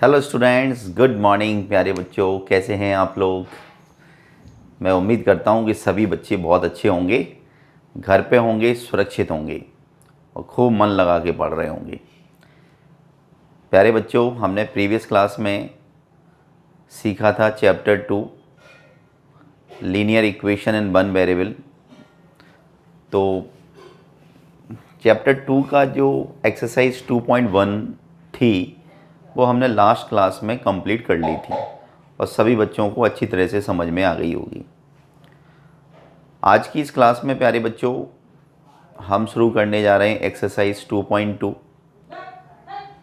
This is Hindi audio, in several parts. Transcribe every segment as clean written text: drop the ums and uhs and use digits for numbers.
हेलो स्टूडेंट्स, गुड मॉर्निंग प्यारे बच्चों। कैसे हैं आप लोग? मैं उम्मीद करता हूं कि सभी बच्चे बहुत अच्छे होंगे, घर पे होंगे, सुरक्षित होंगे और खूब मन लगा के पढ़ रहे होंगे। प्यारे बच्चों, हमने प्रीवियस क्लास में सीखा था chapter 2 linear equation in one variable. तो चैप्टर 2 का जो एक्सरसाइज 2.1 थी वो हमने लास्ट क्लास में कंप्लीट कर ली थी और सभी बच्चों को अच्छी तरह से समझ में आ गई होगी। आज की इस क्लास में प्यारे बच्चों हम शुरू करने जा रहे हैं एक्सरसाइज 2.2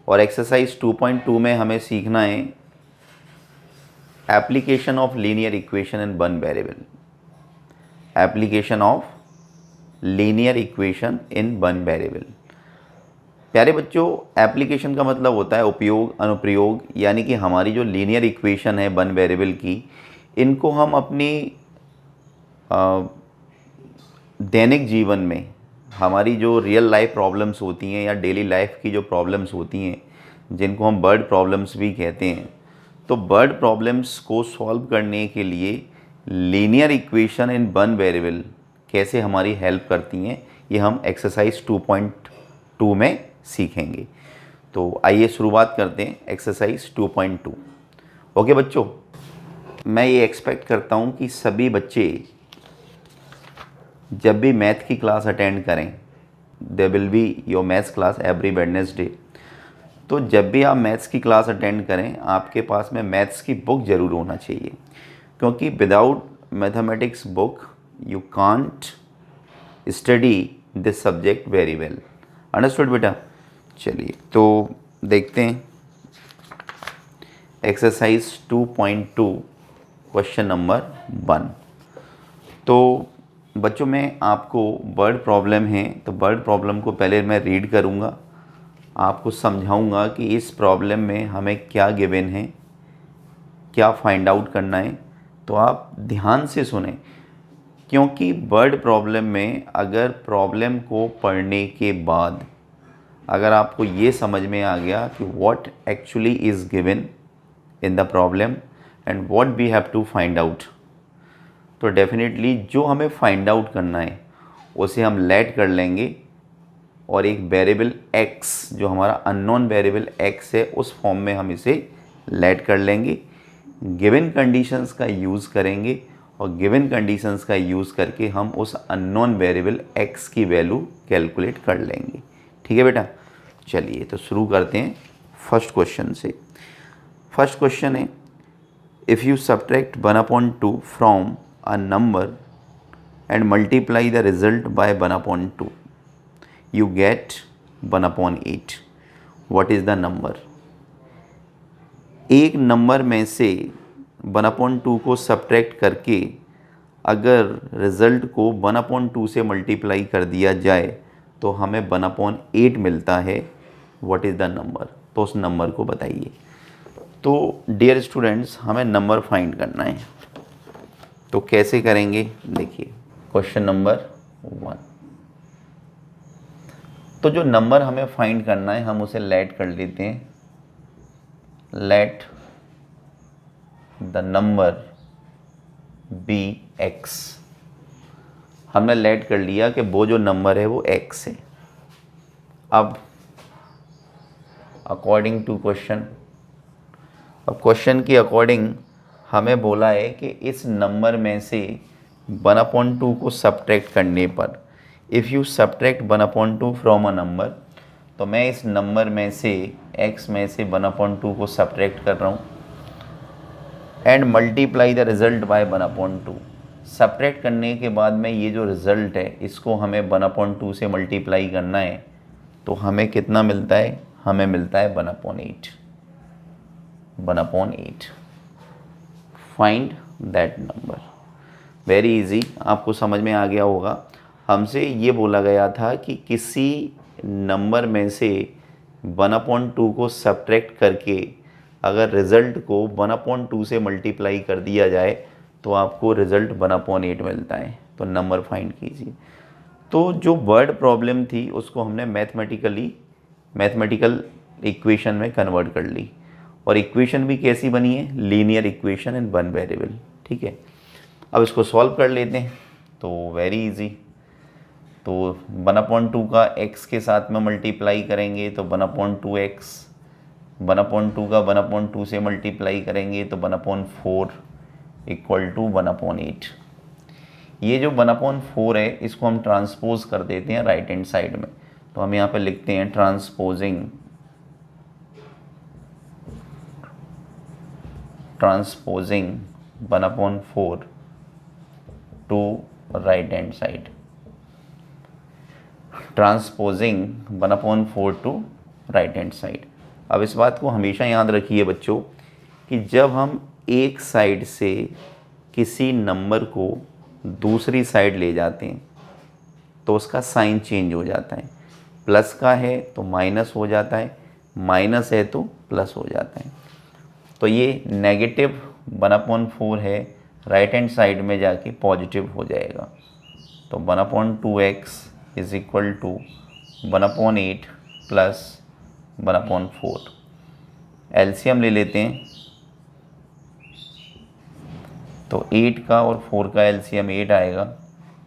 और एक्सरसाइज 2.2 में हमें सीखना है application of linear equation in one variable. Application of linear equation in one variable. प्यारे बच्चों, एप्लीकेशन का मतलब होता है उपयोग, अनुप्रयोग, यानी कि हमारी जो लीनियर इक्वेशन है वन वेरिएबल की, इनको हम अपनी दैनिक जीवन में, हमारी जो रियल लाइफ प्रॉब्लम्स होती हैं या डेली लाइफ की जो प्रॉब्लम्स होती हैं, जिनको हम वर्ड प्रॉब्लम्स भी कहते हैं, तो वर्ड प्रॉब्लम्स को सॉल्व करने के लिए linear equation in one variable कैसे हमारी हेल्प करती हैं, ये हम एक्सरसाइज 2.2 में सीखेंगे। तो आइए शुरुआत करते हैं एक्सरसाइज 2.2। ओके बच्चों, मैं ये एक्सपेक्ट करता हूँ कि सभी बच्चे जब भी मैथ की क्लास अटेंड करें, there will be your maths class every Wednesday, तो जब भी आप मैथ्स की क्लास अटेंड करें आपके पास में मैथ्स की बुक ज़रूर होना चाहिए, क्योंकि without mathematics book you can't study this subject very well. Understood बेटा? चलिए तो देखते हैं एक्सरसाइज 2.2 क्वेश्चन नंबर 1। तो बच्चों, मैं आपको वर्ड प्रॉब्लम है तो वर्ड प्रॉब्लम को पहले मैं रीड करूँगा, आपको समझाऊँगा कि इस प्रॉब्लम में हमें क्या गिवन है, क्या फाइंड आउट करना है। तो आप ध्यान से सुने, क्योंकि वर्ड प्रॉब्लम में अगर प्रॉब्लम को पढ़ने के बाद अगर आपको ये समझ में आ गया कि what actually is given in the problem and what we have to find out, तो डेफिनेटली जो हमें फाइंड आउट करना है उसे हम लेट कर लेंगे और एक वेरिएबल x, जो हमारा अननोन वेरिएबल x है, उस फॉर्म में हम इसे लेट कर लेंगे, गिवन कंडीशंस का यूज़ करेंगे और गिवन कंडीशंस का यूज़ करके हम उस अननोन वेरिएबल x की वैल्यू कैलकुलेट कर लेंगे। ठीक है बेटा? चलिए तो शुरू करते हैं फर्स्ट क्वेश्चन से। फर्स्ट क्वेश्चन है, if you subtract 1/2 from a number and multiply the result by 1/2, you get 1/8. What is the number? एक नंबर में से 1/2 को सब्ट्रैक्ट करके अगर रिज़ल्ट को 1/2 से मल्टीप्लाई कर दिया जाए तो हमें 1/8 मिलता है। What is the number? तो उस नंबर को बताइए। तो डियर स्टूडेंट्स, हमें नंबर फाइंड करना है, तो कैसे करेंगे? देखिए क्वेश्चन नंबर 1। तो जो नंबर हमें फाइंड करना है हम उसे लेट कर लेते हैं। Let the number be x। हमने लेट कर लिया कि वो जो नंबर है वो x है। अब अकॉर्डिंग टू क्वेश्चन, अब क्वेश्चन के अकॉर्डिंग हमें बोला है कि इस नंबर में से 1/2 को सब्ट्रैक्ट करने पर, if you subtract 1/2 from a number, तो मैं इस नंबर में से x में से 1/2 को सब्ट्रैक्ट कर रहा हूँ and multiply the result by 1/2। Subtract करने के बाद में ये जो रिज़ल्ट है इसको हमें 1/2 से मल्टीप्लाई करना है, तो हमें कितना मिलता है? हमें मिलता है 1/8। 1/8। Find that number. Very easy, आपको समझ में आ गया होगा। हमसे ये बोला गया था कि किसी नंबर में से 1/2 को सब्ट्रैक्ट करके अगर रिज़ल्ट को 1/2 से मल्टीप्लाई कर दिया जाए तो आपको रिज़ल्ट 1/8 मिलता है। तो नंबर फाइंड कीजिए। तो जो वर्ड प्रॉब्लम थी उसको हमने मैथमेटिकल इक्वेशन में कन्वर्ट कर ली और इक्वेशन भी कैसी बनी है, linear equation in one variable. ठीक है, अब इसको सॉल्व कर लेते हैं। तो वेरी इजी, तो 1/2 का x के साथ में मल्टीप्लाई करेंगे तो 1/2x, 1/2 का 1/2 से मल्टीप्लाई करेंगे तो 1/4 इक्वल टू 1/8। ये जो 1/4 है इसको हम ट्रांसपोज कर देते हैं राइट हैंड साइड में। तो हम यहाँ पे लिखते हैं transposing 1/4 to right hand side, transposing 1/4 to right hand side. अब इस बात को हमेशा याद रखिए बच्चों कि जब हम एक साइड से किसी नंबर को दूसरी साइड ले जाते हैं तो उसका साइन चेंज हो जाता है। प्लस का है तो माइनस हो जाता है, माइनस है तो प्लस हो जाता है। तो ये नेगेटिव 1/4 है, राइट हैंड साइड में जाके पॉजिटिव हो जाएगा। तो 1/2x is equal to 1/8 plus 1/4। LCM ले लेते हैं तो 8 का और 4 का एलसीएम 8 आएगा।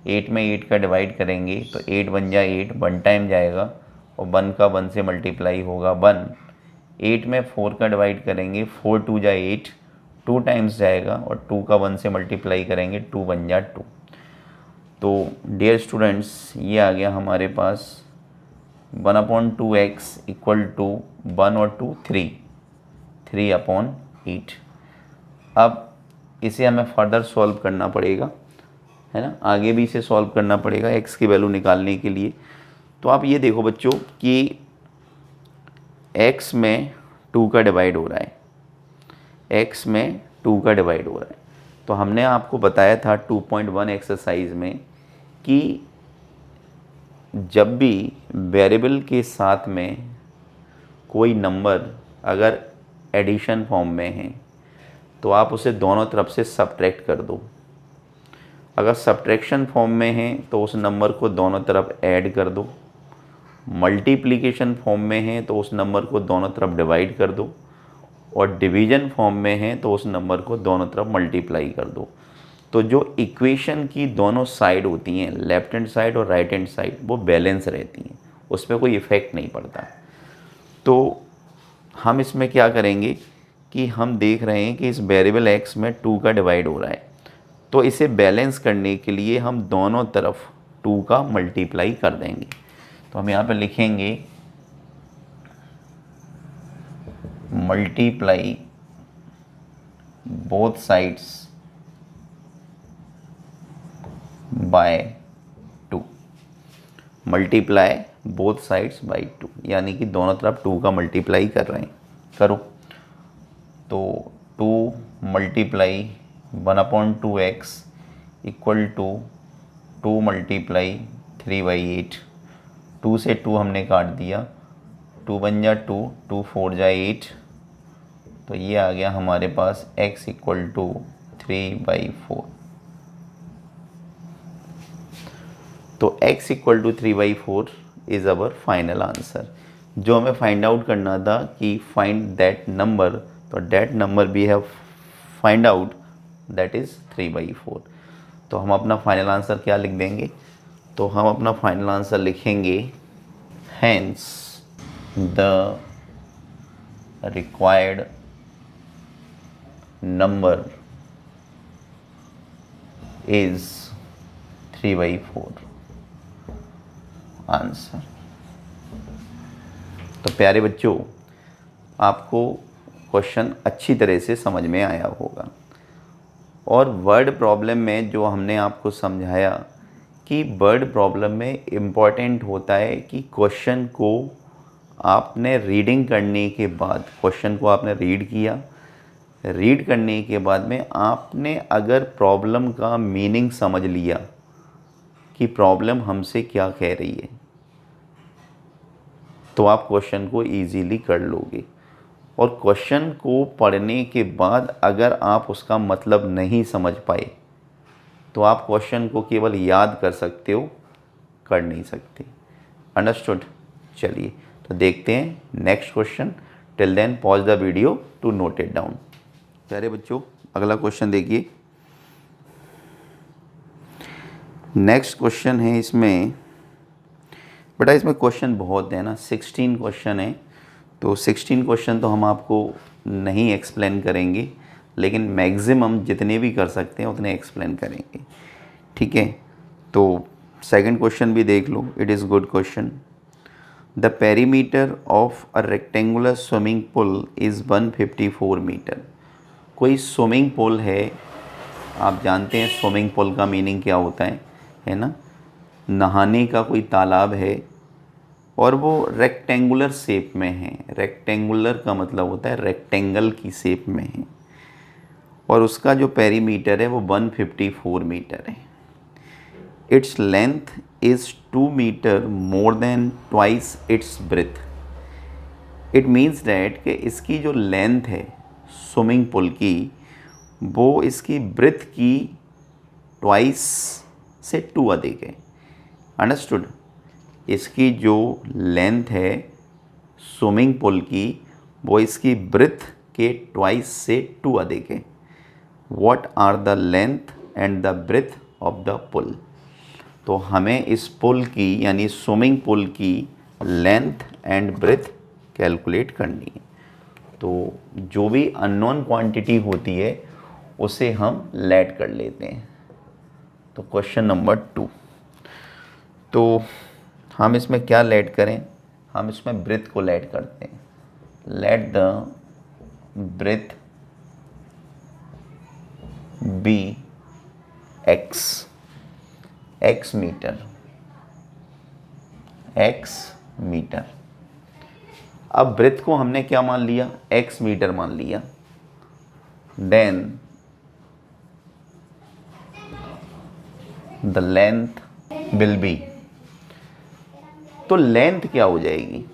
8 में 8 का डिवाइड करेंगे तो 8 बन जाए 8, 1 टाइम जाएगा और 1 का 1 से मल्टीप्लाई होगा 1। 8 में 4 का डिवाइड करेंगे, 4 2 जाए 8, 2 टाइम्स जाएगा और 2 का 1 से मल्टीप्लाई करेंगे 2 बन जाए 2। तो डियर स्टूडेंट्स ये आ गया हमारे पास 1/2x इक्वल टू 1 और 2 3/8। अब इसे हमें फर्दर सॉल्व करना पड़ेगा, है ना, आगे भी इसे सॉल्व करना पड़ेगा x की वैल्यू निकालने के लिए। तो आप ये देखो बच्चों कि x में 2 का डिवाइड हो रहा है, x में 2 का डिवाइड हो रहा है। तो हमने आपको बताया था 2.1 एक्सरसाइज में कि जब भी वेरिएबल के साथ में कोई नंबर अगर एडिशन फॉर्म में है तो आप उसे दोनों तरफ से सब्ट्रैक्ट कर दो। अगर सब्ट्रैक्शन फॉर्म में है तो उस नंबर को दोनों तरफ ऐड कर दो। मल्टीप्लिकेशन फॉर्म में है तो उस नंबर को दोनों तरफ डिवाइड कर दो। और डिवीज़न फॉर्म में है तो उस नंबर को दोनों तरफ मल्टीप्लाई कर दो। तो जो इक्वेशन की दोनों साइड होती हैं, लेफ्ट हैंड साइड और राइट हैंड साइड, वो बैलेंस रहती हैं, उस पर कोई इफ़ेक्ट नहीं पड़ता। तो हम इसमें क्या करेंगे कि हम देख रहे हैं कि इस वेरिएबल x में 2 का डिवाइड हो रहा है, तो इसे बैलेंस करने के लिए हम दोनों तरफ 2 का मल्टीप्लाई कर देंगे। तो हम यहाँ पे लिखेंगे multiply both sides bye 2, multiply both sides bye 2, यानी कि दोनों तरफ 2 का मल्टीप्लाई कर रहे हैं। करो तो 2 multiply 1/2x equal to 2 multiply 3/8। 2 से 2 हमने काट दिया, 2 बन जा 2, 2 4 जा 8। तो ये आ गया हमारे पास x इक्वल टू 3/4। तो x equal to 3/4 is our final answer. जो हमें फाइंड आउट करना था कि फाइंड दैट नंबर, तो that number we have find out that is 3/4। तो हम अपना फाइनल आंसर क्या लिख देंगे, तो हम अपना फाइनल आंसर लिखेंगे hence the required number is 3/4 answer. तो प्यारे बच्चों, आपको क्वेश्चन अच्छी तरह से समझ में आया होगा। और वर्ड प्रॉब्लम में जो हमने आपको समझाया कि वर्ड प्रॉब्लम में इम्पॉर्टेंट होता है कि क्वेश्चन को आपने रीडिंग करने के बाद, क्वेश्चन को आपने रीड किया, रीड करने के बाद में आपने अगर प्रॉब्लम का मीनिंग समझ लिया कि प्रॉब्लम हमसे क्या कह रही है, तो आप क्वेश्चन को इजीली कर लोगे। और क्वेश्चन को पढ़ने के बाद अगर आप उसका मतलब नहीं समझ पाए तो आप क्वेश्चन को केवल याद कर सकते हो, कर नहीं सकते। अंडरस्टूड? चलिए तो देखते हैं next question till then pause the video to note it down. प्यारे बच्चों, अगला क्वेश्चन देखिए। नेक्स्ट क्वेश्चन है इसमें, बेटा इसमें क्वेश्चन बहुत है ना, 16 क्वेश्चन है, तो 16 क्वेश्चन तो हम आपको नहीं एक्सप्लेन करेंगे, लेकिन मैक्सिमम जितने भी कर सकते हैं उतने एक्सप्लेन करेंगे, ठीक है। तो सेकंड क्वेश्चन भी देख लो, it is good question. The perimeter of a rectangular swimming pool is 154 metre. कोई स्विमिंग पूल है, आप जानते हैं स्विमिंग पूल का मीनिंग क्या होता है ना, नहाने का कोई तालाब है और वो रेक्टेंगुलर शेप में है। रेक्टेंगुलर का मतलब होता है रेक्टेंगल की शेप में है, और उसका जो पेरीमीटर है वो 154 मीटर है। Its length is 2 metre more than twice its breadth. It means that कि इसकी जो लेंथ है स्विमिंग पूल की, वो इसकी ब्रेथ की ट्वाइस से 2 अधिक है। अंडरस्टूड? इसकी जो लेंथ है स्विमिंग पूल की, वो इसकी ब्रेथ के ट्वाइस से 2 अधिक है। What are the length and the breadth of the pool. तो हमें इस पुल की यानी स्विमिंग पूल की लेंथ एंड ब्रेथ कैलकुलेट करनी है। तो जो भी अननोन क्वांटिटी होती है उसे हम लेट कर लेते हैं। तो क्वेश्चन नंबर 2, तो हम इसमें क्या लेट करें, हम इसमें ब्रेथ को लेट करते हैं। Let the breadth be x metre, अब ब्रेथ को हमने क्या मान लिया, x मीटर मान लिया। Then the length will be, तो लेंथ क्या हो जाएगी,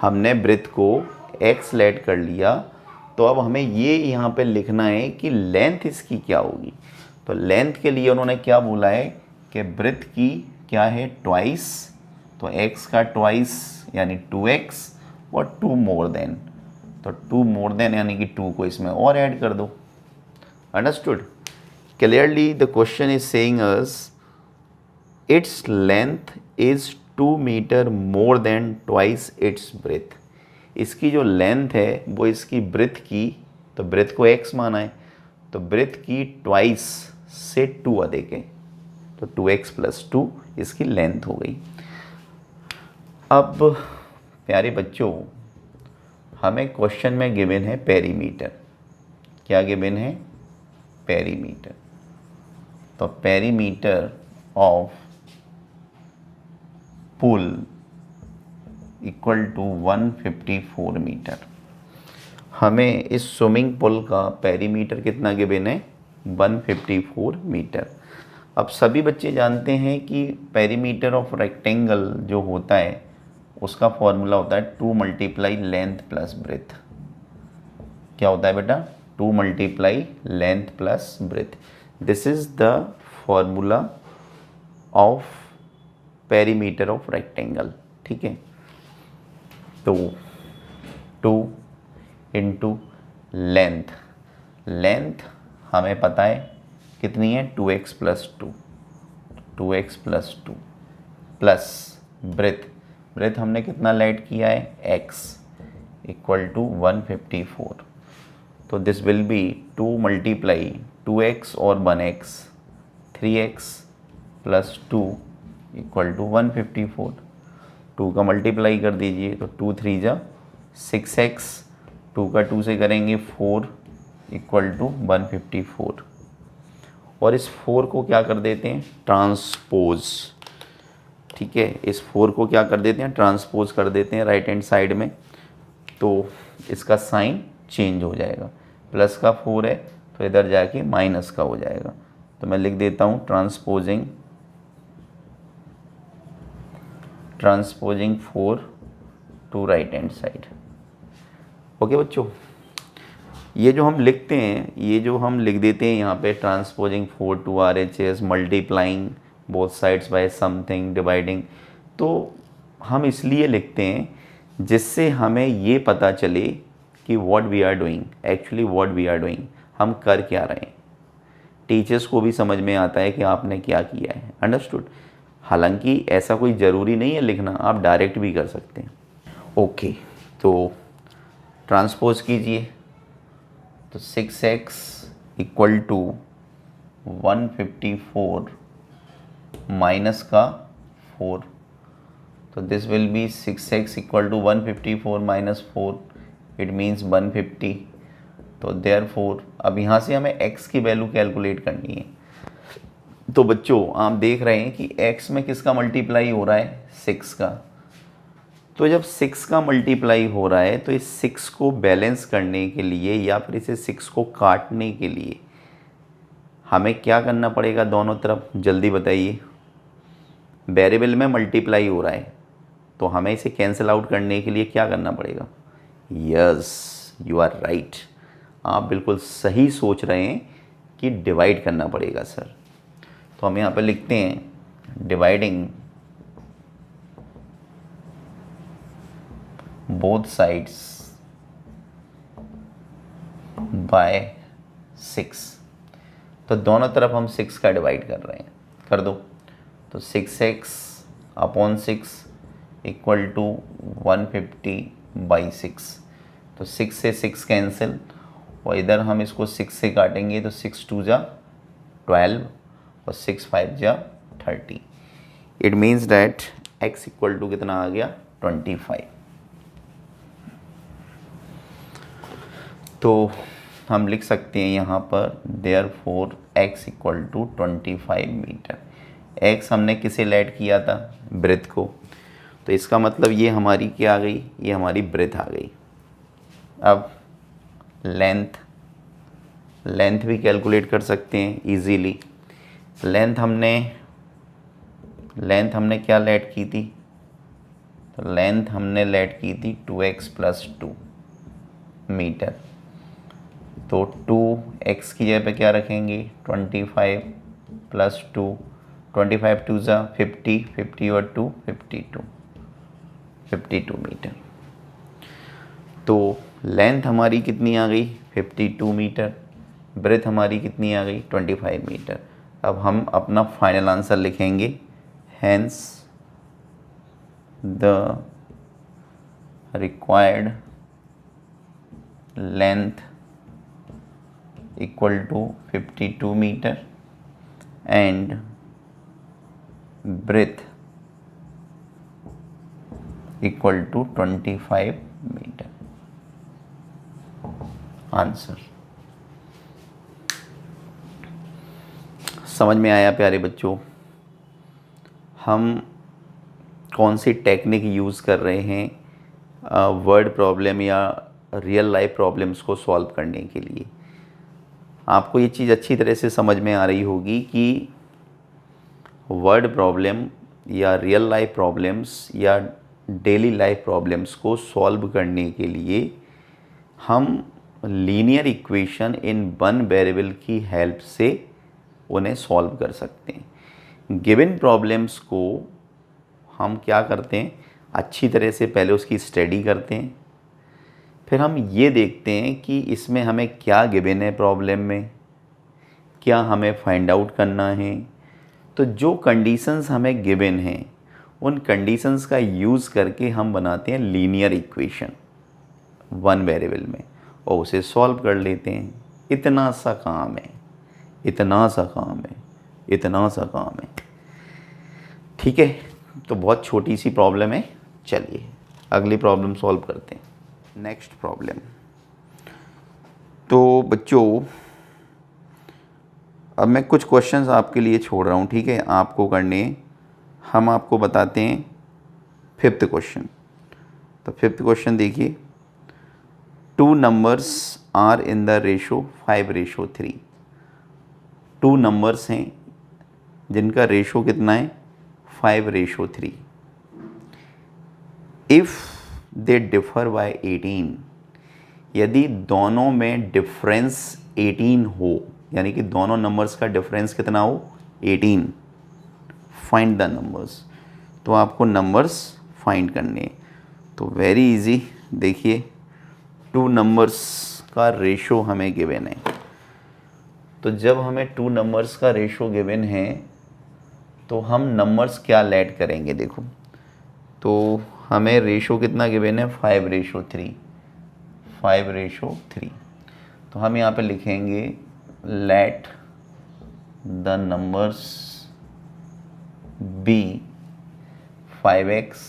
हमने ब्रेथ को x लेट कर लिया, तो अब हमें ये यहाँ पे लिखना है कि लेंथ इसकी क्या होगी। तो लेंथ के लिए उन्होंने क्या बोला है कि ब्रेथ की क्या है ट्वाइस, तो x का ट्वाइस यानी 2x और 2 मोर देन, तो 2 मोर देन यानी कि 2 को इसमें और ऐड कर दो। Understood? Clearly the question is saying us its length is 2 metre more than twice its breadth. इसकी जो लेंथ है वो इसकी ब्रेथ की, तो ब्रेथ को x माना है, तो ब्रेथ की ट्वाइस से 2 अधिक है, तो 2x + 2 इसकी लेंथ हो गई। अब प्यारे बच्चों, हमें क्वेश्चन में गिवन है पेरीमीटर। क्या गिवन है? पेरीमीटर। तो perimeter of pool equal to 154 metre. हमें इस स्विमिंग पूल का पेरीमीटर कितना गिवन है? 154 मीटर। अब सभी बच्चे जानते हैं कि पेरीमीटर ऑफ रेक्टेंगल जो होता है उसका फॉर्मूला होता है 2 × लेंथ प्लस ब्रेथ। क्या होता है बेटा? 2 × length plus breadth. This is the formula of perimeter of rectangle, ठीक है। तो 2 × लेंथ हमें पता है कितनी है, 2x + 2, 2x + 2 प्लस ब्रेथ हमने कितना लेट किया है, x = 154। तो दिस विल बी 2 × 2x और 1x, 3x + 2 = 154। 2 का मल्टीप्लाई कर दीजिए, तो 2 × 3 = 6x, 2 का 2 से करेंगे 4 = 154। और इस 4 को क्या कर देते हैं, ट्रांसपोज, ठीक है। इस 4 को क्या कर देते हैं, ट्रांसपोज कर देते हैं राइट हैंड साइड में, तो इसका साइन चेंज हो जाएगा। प्लस का 4 है तो इधर जाके माइनस का हो जाएगा। तो मैं लिख देता हूँ transposing 4 to right hand side. Okay बच्चों, ये जो हम लिखते हैं, ये जो हम लिख देते हैं यहाँ पे transposing 4 to RHS, multiplying both sides by something, dividing, तो हम इसलिए लिखते हैं जिससे हमें ये पता चले कि what we are doing, actually what we are doing, हम कर क्या रहे हैं। टीचर्स को भी समझ में आता है कि आपने क्या किया है। अंडरस्टूड। हालांकि ऐसा कोई ज़रूरी नहीं है लिखना, आप डायरेक्ट भी कर सकते हैं। ओके, तो ट्रांसपोज कीजिए। तो 6x इक्वल टू 154 माइनस का 4, तो this will be 6x equal to 154 minus 4, it means 150। तो देयरफॉर अब यहाँ से हमें x की वैल्यू कैलकुलेट करनी है। तो बच्चों आप देख रहे हैं कि x में किसका मल्टीप्लाई हो रहा है, 6 का। तो जब 6 का मल्टीप्लाई हो रहा है तो इस 6 को बैलेंस करने के लिए या फिर इसे 6 को काटने के लिए हमें क्या करना पड़ेगा दोनों तरफ, जल्दी बताइए। वेरिएबल में मल्टीप्लाई हो रहा है तो हमें इसे कैंसिल आउट करने के लिए क्या करना पड़ेगा। यस, यू आर राइट, आप बिल्कुल सही सोच रहे हैं कि डिवाइड करना पड़ेगा सर। तो हम यहाँ पे लिखते हैं डिवाइडिंग बोथ साइड्स बाय 6। तो दोनों तरफ हम 6 का डिवाइड कर रहे हैं, कर दो। तो 6x अपॉन 6 इक्वल टू 150/6। तो 6 से 6 कैंसिल, और इधर हम इसको 6 से काटेंगे तो 6 2 जा 12 और 6 5 जा 30। It means that x equal to कितना आ गया, 25। तो हम लिख सकते हैं यहाँ पर therefore x equal to 25 metre. x हमने किसे लेट किया था, ब्रेथ को। तो इसका मतलब ये हमारी क्या आ गई, ये हमारी ब्रेथ आ गई। अब लेंथ भी कैलकुलेट कर सकते हैं इजीली। लेंथ हमने क्या लेट की थी, तो लेंथ हमने लेट की थी 2x + 2 मीटर। तो 2x की जगह पे क्या रखेंगे, 25 + 2, 25 2 जा 50, 50 और 2 52 मीटर। तो लेंथ हमारी कितनी आ गई, 52 मीटर। ब्रेथ हमारी कितनी आ गई, 25 मीटर। अब हम अपना फाइनल आंसर लिखेंगे, hence the required length equal to 52 metre and breadth equal to 25 metre. Answer समझ में आया प्यारे बच्चों। हम कौन सी टेक्निक यूज़ कर रहे हैं वर्ड प्रॉब्लम या रियल लाइफ प्रॉब्लम्स को सॉल्व करने के लिए। आपको ये चीज़ अच्छी तरह से समझ में आ रही होगी कि वर्ड प्रॉब्लम या रियल लाइफ प्रॉब्लम्स या डेली लाइफ प्रॉब्लम्स को सॉल्व करने के लिए हम linear equation in one variable की हेल्प से उन्हें सॉल्व कर सकते हैं। गिवन प्रॉब्लम्स को हम क्या करते हैं, अच्छी तरह से पहले उसकी स्टडी करते हैं, फिर हम ये देखते हैं कि इसमें हमें क्या गिवन है प्रॉब्लम में, क्या हमें फाइंड आउट करना है। तो जो कंडीशंस हमें गिवन हैं उन कंडीशंस का यूज़ करके हम बनाते हैं लीनियर इक्वेशन वन वेरिएबल में और उसे सॉल्व कर लेते हैं। इतना सा काम है, इतना सा काम है, इतना सा काम है। ठीक है, तो बहुत छोटी सी प्रॉब्लम है। चलिए अगली प्रॉब्लम सॉल्व करते हैं। Next problem. तो बच्चों अब मैं कुछ क्वेश्चंस आपके लिए छोड़ रहा हूँ, ठीक है, आपको करने। हम आपको बताते हैं 5th क्वेश्चन। तो 5th क्वेश्चन देखिए, 2 numbers are in the ratio 5:3। 2 numbers हैं जिनका रेशो कितना है, 5:3। इफ़ दे डिफर बाय 18, यदि दोनों में डिफरेंस 18 हो, यानी कि दोनों नंबर्स का डिफरेंस कितना हो, 18, फाइंड द नंबर्स। तो आपको नंबर्स फाइंड करने हैं। तो वेरी इजी, देखिए 2 नंबर्स का रेशो हमें गिवन है। तो जब हमें 2 नंबर्स का रेशो गिवन है तो हम नंबर्स क्या ऐड करेंगे, देखो तो हमें रेशो कितना गिवन है, 5:3, 5:3। तो हम यहाँ पे लिखेंगे let the numbers be 5x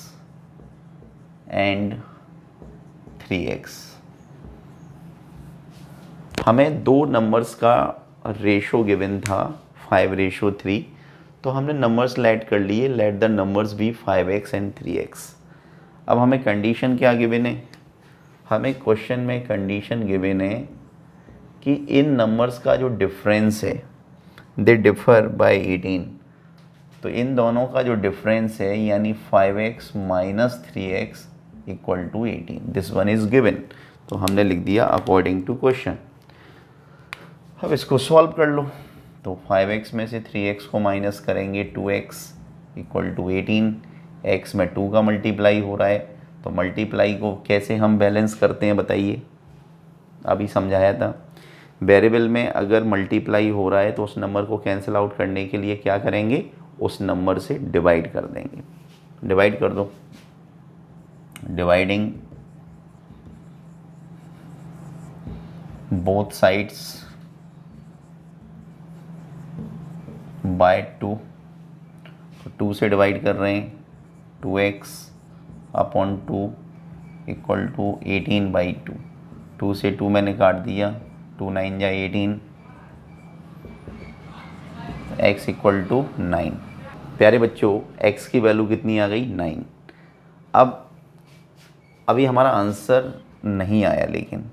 and 3x। हमें 2 नंबर्स का रेशो गिवन था 5:3, तो हमने नंबर्स ऐड कर लिए, let the numbers be 5x and 3x। अब हमें कंडीशन क्या गिवन है, हमें क्वेश्चन में कंडीशन गिवन है कि इन नंबर्स का जो डिफरेंस है दे डिफर बाय 18। तो इन दोनों का जो डिफरेंस है यानी 5x minus 3x equal to 18, this one is given. तो हमने लिख दिया अकॉर्डिंग टू क्वेश्चन। अब इसको सॉल्व कर लो। तो 5x में से 3x को माइनस करेंगे, 2x इक्वल टू 18। x में 2 का मल्टीप्लाई हो रहा है, तो मल्टीप्लाई को कैसे हम बैलेंस करते हैं बताइए, अभी समझाया था। वेरिएबल में अगर मल्टीप्लाई हो रहा है तो उस नंबर को कैंसिल आउट करने के लिए क्या करेंगे, उस नंबर से डिवाइड कर देंगे। डिवाइड कर दो, डिवाइडिंग बोथ साइड्स बाय 2। तो 2 से डिवाइड कर रहे हैं, 2x अपॉन 2 इक्वल टू 18/2। 2 से 2 मैंने काट दिया, 2 9 जा 18, x इक्वल टू 9। प्यारे बच्चों x की वैल्यू कितनी आ गई, 9। अब अभी हमारा आंसर नहीं आया, लेकिन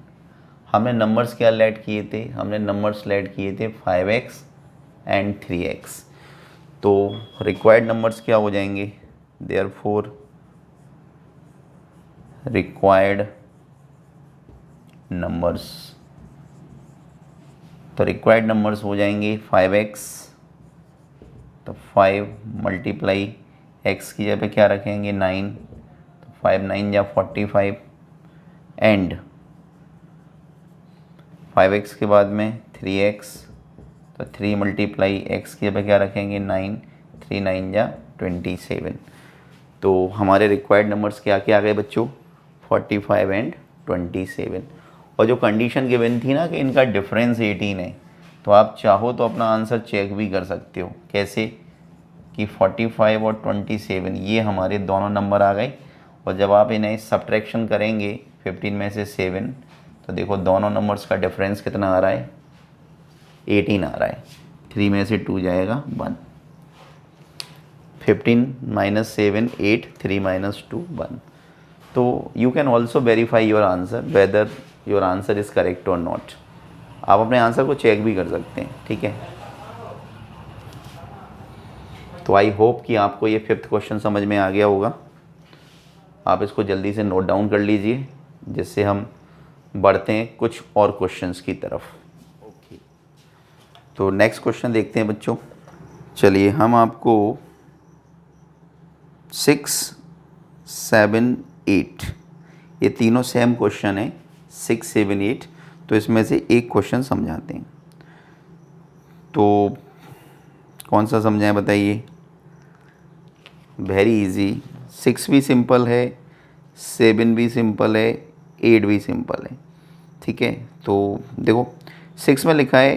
हमने नंबर्स क्या ऐड किए थे, हमने नंबर्स ऐड किए थे 5x एंड 3x। तो रिक्वायर्ड नंबर्स क्या हो जाएंगे, देयरफॉर रिक्वायर्ड नंबर्स, तो रिक्वायर्ड नंबर्स हो जाएंगे 5x, तो 5 मल्टीप्लाई x की जगह पे क्या रखेंगे 9, तो 5 9 या 45 एंड 5x के बाद में 3x, तो 3 मल्टीप्लाई x की जगह क्या रखेंगे 9, 3 9 या 27। तो हमारे रिक्वायर्ड नंबर्स क्या क्या आ गए बच्चों, 45 एंड 27। और जो कंडीशन गिवन थी ना कि इनका डिफरेंस 18 है, तो आप चाहो तो अपना आंसर चेक भी कर सकते हो। कैसे कि 45 और 27 ये हमारे दोनों नंबर आ गए, और जब आप इन्हें सब्ट्रैक्शन करेंगे 15 में से 7, तो देखो दोनों नंबर्स का डिफरेंस कितना आ रहा है, 18 आ रहा है। 3 में से 2 जाएगा 1, 15 माइनस 7 8, 3 माइनस 2 1। तो you can also verify your answer whether your answer is correct और नॉट। आप अपने आंसर को चेक भी कर सकते हैं, ठीक है। तो आई होप कि आपको ये 5th क्वेश्चन समझ में आ गया होगा। आप इसको जल्दी से नोट डाउन कर लीजिए, जिससे हम बढ़ते हैं कुछ और क्वेश्चंस की तरफ। ओके, तो नेक्स्ट क्वेश्चन देखते हैं बच्चों। चलिए हम आपको 6 7 8 ये तीनों सेम क्वेश्चन है, 6 7 8। तो इसमें से एक क्वेश्चन समझाते हैं। तो कौन सा समझाएं बताइए। वेरी इजी, 6 भी सिंपल है, 7 भी सिंपल है, 8 भी सिंपल है, ठीक है। तो देखो 6 में लिखा है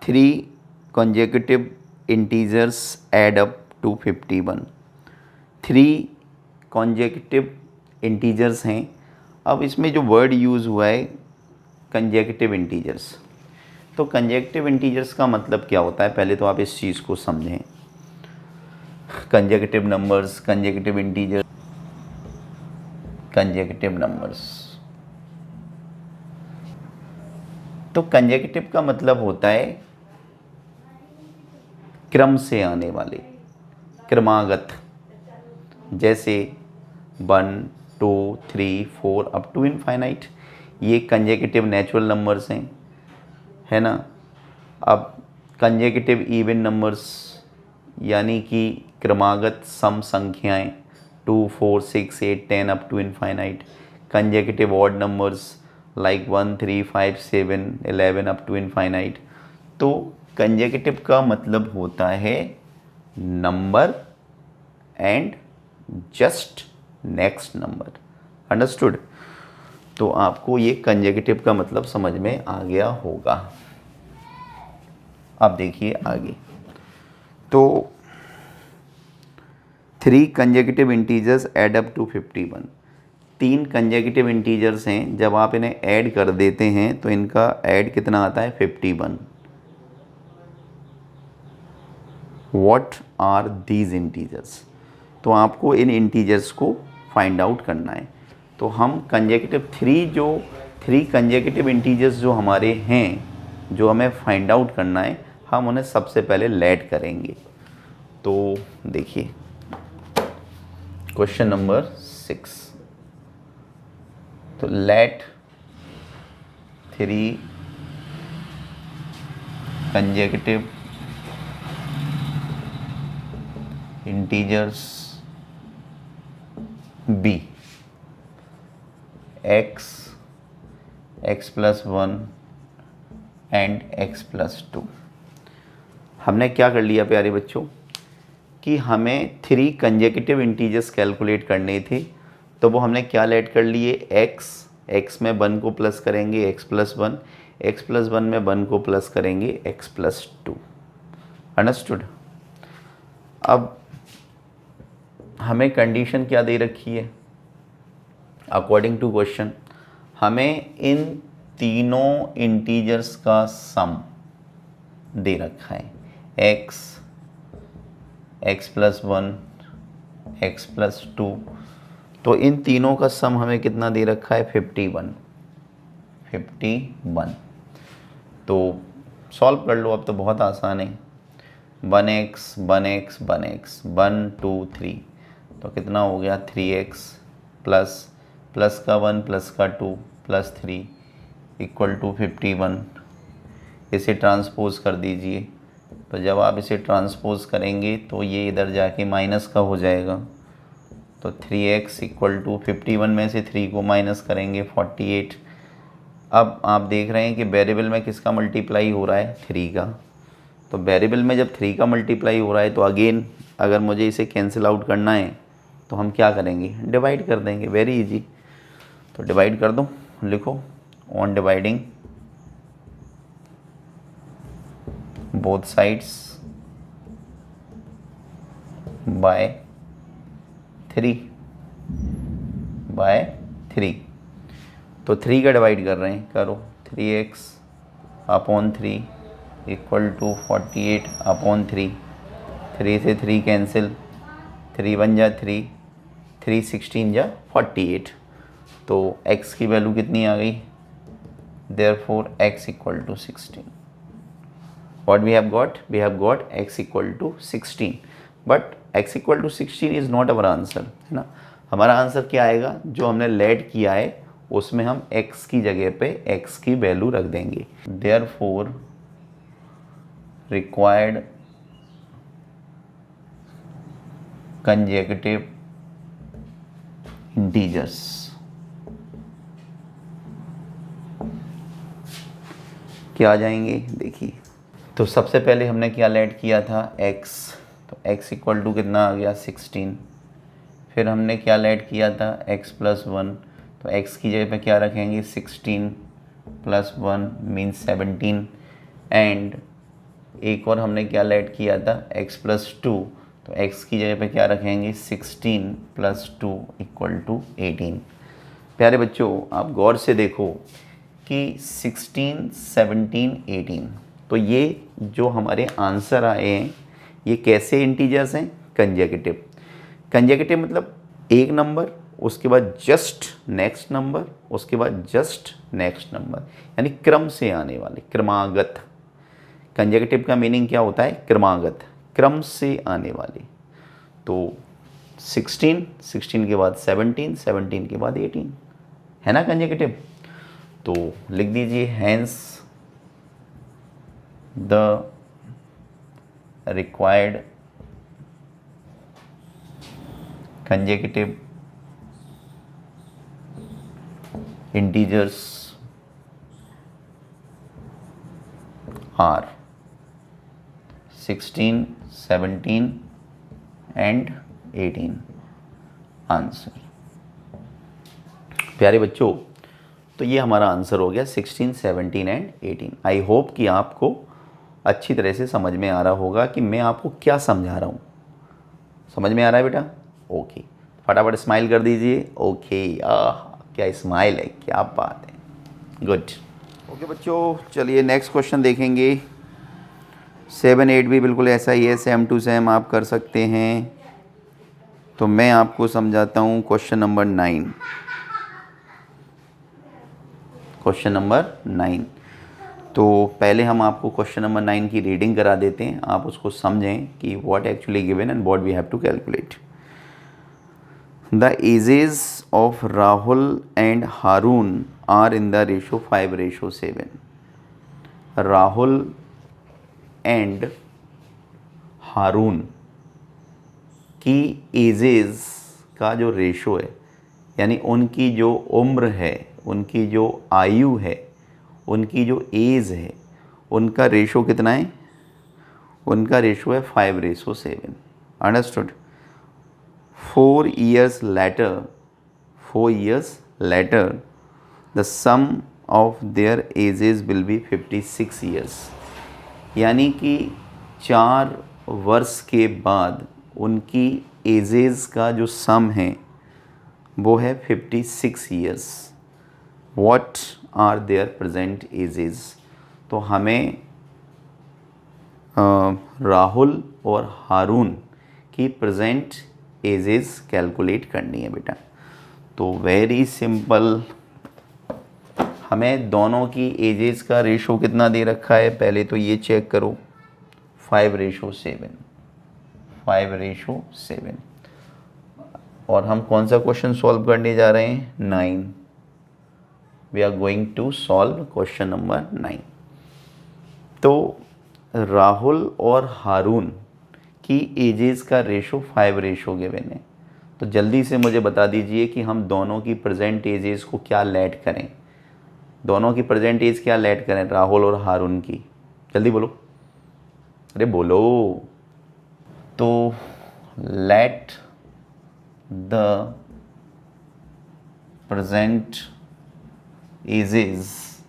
3 consecutive integers add up to 51। 3 consecutive integers हैं। अब इसमें जो वर्ड यूज़ हुआ है consecutive integers, तो consecutive integers का मतलब क्या होता है, पहले तो आप इस चीज़ को समझें। consecutive numbers, consecutive integers, consecutive numbers। तो consecutive का मतलब होता है क्रम से आने वाले, क्रमागत, जैसे 1 2 3 4 अप टू इनफाइनाइट। ये कंजेकेटिव नेचुरल नंबर्स हैं, है ना। अब कंजेकेटिव इवन नंबर्स यानी कि क्रमागत सम संख्याएं, 2, 4, 6, 8, 10 up to infinite. Consecutive odd numbers like 1, 3, 5, 7, 11 up to infinite. तो कंजेकेटिव का मतलब होता है number and just next number. Understood. तो आपको ये कंजेकेटिव का मतलब समझ में आ गया होगा. अब देखिए आगे. तो 3 consecutive integers add up to 51. 3 consecutive integers हैं, जब आप इन्हें ऐड कर देते हैं तो इनका ऐड कितना आता है 51. What are these integers. तो आपको इन इंटीजर्स को फाइंड आउट करना है. तो हम कंजेकेटिव 3 कंजेकेटिव इंटीजर्स जो हमारे हैं, जो हमें फाइंड आउट करना है, हम उन्हें सबसे पहले लेट करेंगे. तो देखिए क्वेश्चन नंबर 6. तो let 3 consecutive integers be x, x+1 and x+2. हमने क्या कर लिया प्यारे बच्चों कि हमें 3 कंजेकेटिव इंटीजर्स कैलकुलेट करने थे. तो वो हमने क्या लेट कर लिए, x में 1 को प्लस करेंगे x+1, x+1 में 1 को प्लस करेंगे x+2. अंडरस्टूड. अब हमें कंडीशन क्या दे रखी है अकॉर्डिंग टू क्वेश्चन. हमें इन तीनों इंटीजर्स का सम दे रखा है. x, x+1, x+2. तो इन तीनों का सम हमें कितना दे रखा है 51. तो सॉल्व कर लो. अब तो बहुत आसान है. 1x 1x 1x 1 2 3. तो कितना हो गया 3x प्लस का 1 प्लस का 2 प्लस 3 इक्वल टू 51. इसे ट्रांसपोज कर दीजिए. तो जब आप इसे ट्रांसपोज करेंगे तो ये इधर जाके माइनस का हो जाएगा. तो 3x इक्वल टू 51 में से 3 को माइनस करेंगे 48. अब आप देख रहे हैं कि वेरिएबल में किसका मल्टीप्लाई हो रहा है 3 का. तो वेरिएबल में जब 3 का मल्टीप्लाई हो रहा है तो अगेन अगर मुझे इसे कैंसिल आउट करना है तो हम क्या करेंगे, डिवाइड कर देंगे. Very easy. तो डिवाइड कर दो. लिखो on dividing both sides bye 3. तो 3 का डिवाइड कर रहे हैं, करो. 3x upon 3 equal to 48 upon 3. 3 से 3 कैंसिल. 3 1 जा 3, 3 16 जा 48. तो x की वैल्यू कितनी आ गई, therefore x equal to 16. What we have got? We have got x equal to 16. But x equal to 16 is not our answer, है ना. हमारा आंसर क्या आएगा, जो हमने लेट किया है उसमें हम x की जगह पे x की वैल्यू रख देंगे. Therefore required consecutive integers. क्या आ जाएंगे देखिए. तो सबसे पहले हमने क्या लेट किया था x. तो x इक्वल टू कितना आ गया 16. फिर हमने क्या लेट किया था x+1. तो x की जगह पे क्या रखेंगे 16 + 1 मीन्स 17. एंड एक और हमने क्या लेट किया था x+2. तो x की जगह पे क्या रखेंगे 16 + 2 इक्वल टू 18. प्यारे बच्चों आप गौर से देखो कि 16 17 18. तो ये जो हमारे आंसर आए हैं ये कैसे इंटीजर्स हैं, कंजेकेटिव. कंजेकेटिव मतलब एक नंबर, उसके बाद जस्ट नेक्स्ट नंबर, उसके बाद जस्ट नेक्स्ट नंबर, यानी क्रम से आने वाले, क्रमागत. कंजेकेटिव का मीनिंग क्या होता है, क्रमागत, क्रम से आने वाले. तो 16 के बाद 17 के बाद 18 है ना कंजेकेटिव. तो लिख दीजिए hence the required consecutive integers are 16, 17 and 18 answer. प्यारे बच्चों, तो ये हमारा आंसर हो गया 16, 17 एंड 18। आई होप कि आपको अच्छी तरह से समझ में आ रहा होगा कि मैं आपको क्या समझा रहा हूँ। समझ में आ रहा है बेटा? ओके, फटाफट स्माइल कर दीजिए। ओके, क्या स्माइल है, क्या बात है, गुड। ओके बच्चों, चलिए नेक्स्ट क्वेश्चन देखेंगे। 7, 8 भी बिल्कुल ऐसा ही है, सेम टू सेम आप कर सकते हैं। तो मैं आपको समझाता हूँ क्वेश्चन नंबर 9। क्वेश्चन नंबर 9, तो पहले हम आपको क्वेश्चन नंबर 9 की रीडिंग करा देते हैं, आप उसको समझें कि what actually given and what we have to calculate. The ages of Rahul and Haroon are in the ratio 5:7। Rahul and Haroon की एजेस का जो रेशो है, यानी उनकी जो उम्र है, उनकी जो आयु है, उनकी जो एज है, उनका रेशो कितना है? उनका रेशो है 5:7। Understood? 4 years later the sum of their ages will be 56 years। यानी कि 4 वर्ष के बाद उनकी एजेस का जो सम है वो है 56 years. What are their present ages? तो हमें राहुल और हारून की प्रेजेंट एजेस कैलकुलेट करनी है बेटा। तो वेरी सिंपल, हमें दोनों की एजेस का रेशो कितना दे रखा है, पहले तो ये चेक करो, 5:7। 5:7। और हम कौन सा क्वेश्चन सॉल्व करने जा रहे हैं? 9। We are going to solve question number 9। तो राहुल और हारून की एजेस का रेशो 5 गिवन है। तो जल्दी से मुझे बता दीजिए कि हम दोनों की प्रेजेंट एजेस को क्या लेट करें। दोनों की प्रेजेंट एज क्या लेट करें, राहुल और हारून की? जल्दी बोलो, अरे बोलो। तो let the present ages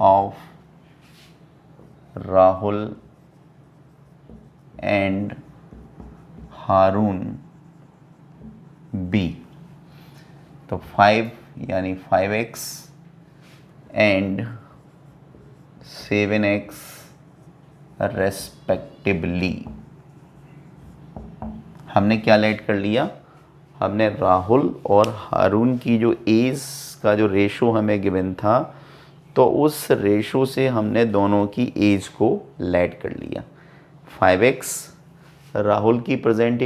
of Rahul and Haroon be. तो 5 यानी 5x एंड 7x रेस्पेक्टिवली। हमने क्या लेट कर लिया? हमने राहुल और हारून की जो एज का जो रेशो हमें गिवन था, तो उस रेशो से हमने दोनों की एज को लेट कर लिया। 5x, राहुल की प्रेजेंट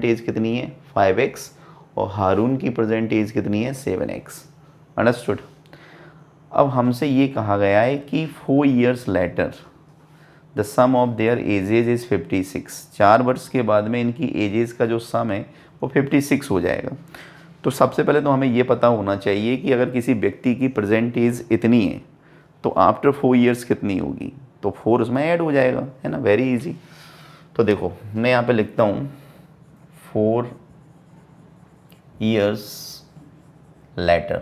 एज कितनी है? 5x, और हारून की प्रेजेंट एज कितनी है? 7x। अंडरस्टूड? अब हमसे ये कहा गया है कि 4 years later the sum of their ages is 56। 4 वर्ष के बाद में इनकी एजेस का जो सम है वो 56 हो जाएगा। तो सबसे पहले तो हमें ये पता होना चाहिए कि अगर किसी व्यक्ति की प्रेजेंट एज इतनी है तो आफ्टर 4 years कितनी होगी। तो 4 उसमें ऐड हो जाएगा, है ना, वेरी इजी। तो देखो मैं यहाँ पे लिखता हूँ 4 years later।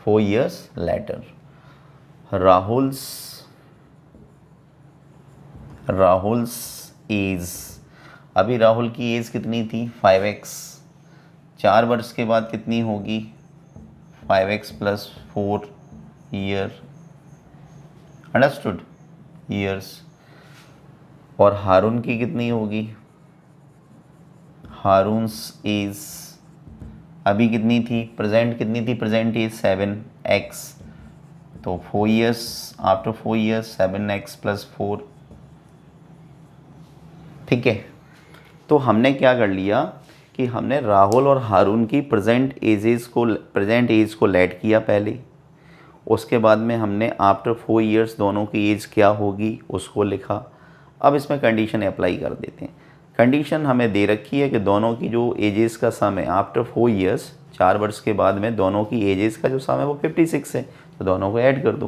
4 years later Rahul's age, अभी राहुल की एज कितनी थी? 5x। 4 वर्ष के बाद कितनी होगी? 5x + 4 year. अंडरस्टूड? ईयर्स। और हारून की कितनी होगी? हारून्स एज अभी कितनी थी? प्रेजेंट कितनी थी? Present age 7x। तो 4 years, आफ्टर 4 years 7x + 4। ठीक है, तो हमने क्या कर लिया कि हमने राहुल और हारून की प्रेजेंट एज को लेट किया पहले। उसके बाद में हमने आफ्टर 4 years दोनों की एज क्या होगी उसको लिखा। अब इसमें कंडीशन अप्लाई कर देते हैं। कंडीशन हमें दे रखी है कि दोनों की जो एजेस का सम है आफ्टर 4 ईयर्स, 4 वर्ष के बाद में दोनों की एजेस का जो सम है वो 56 है, तो दोनों को ऐड कर दो।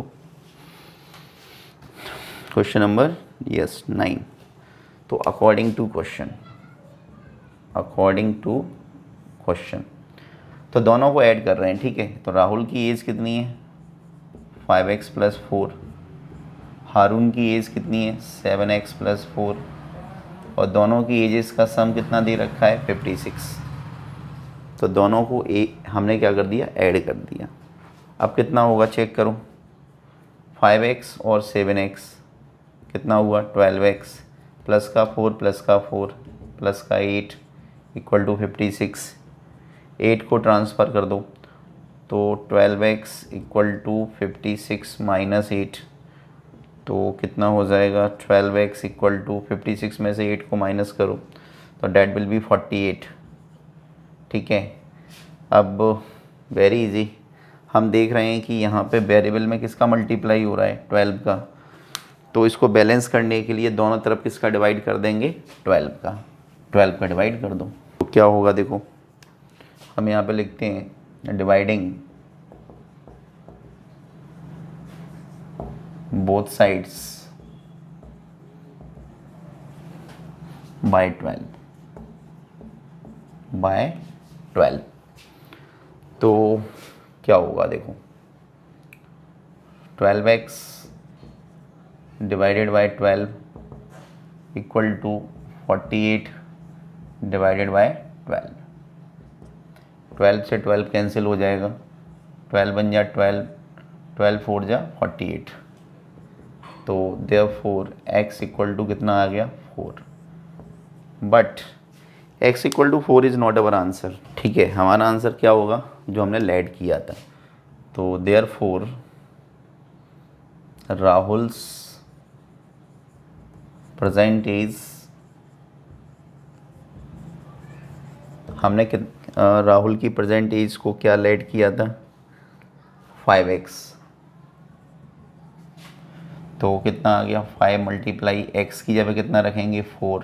Question number 9। तो अकॉर्डिंग टू क्वेश्चन तो दोनों को ऐड कर रहे हैं, ठीक है। तो राहुल की एज कितनी है 5x + 4, हारून की एज कितनी है 7x + 4, और दोनों की एजेस का सम कितना दे रखा है 56। तो दोनों को हमने क्या कर दिया, ऐड कर दिया। अब कितना होगा चेक करो, 5x और 7x कितना हुआ 12x, प्लस का 4 प्लस का 4 प्लस का 8 इक्वल टू 56। 8 को ट्रांसफ़र कर दो तो 12x इक्वल टू 56 माइनस 8, तो कितना हो जाएगा 12x इक्वल टू 56 में से 8 को माइनस करो तो डैट विल बी 48, ठीक है। अब वेरी इजी, हम देख रहे हैं कि यहाँ पे वेरिएबल में किसका मल्टीप्लाई हो रहा है 12 का, तो इसको बैलेंस करने के लिए दोनों तरफ किसका डिवाइड कर देंगे 12 का डिवाइड कर दो। तो क्या होगा देखो, हम यहाँ पे लिखते हैं डिवाइडिंग बोथ साइड्स बाय 12 तो क्या होगा देखो, 12x divided by 12 equal to 48 divided by 12। 12 से 12 कैंसिल हो जाएगा, 12 बन जा 12, 12 4 जा 48, तो देयरफॉर x इक्वल टू कितना आ गया 4। But x equal to 4 is not our answer, ठीक है। हमारा आंसर क्या होगा जो हमने लेड किया था, तो देयरफॉर राहुल्स प्रेजेंट एज, हमने राहुल की प्रेजेंट एज को क्या लेड किया था 5x, तो कितना आ गया 5 मल्टीप्लाई x की जगह कितना रखेंगे 4,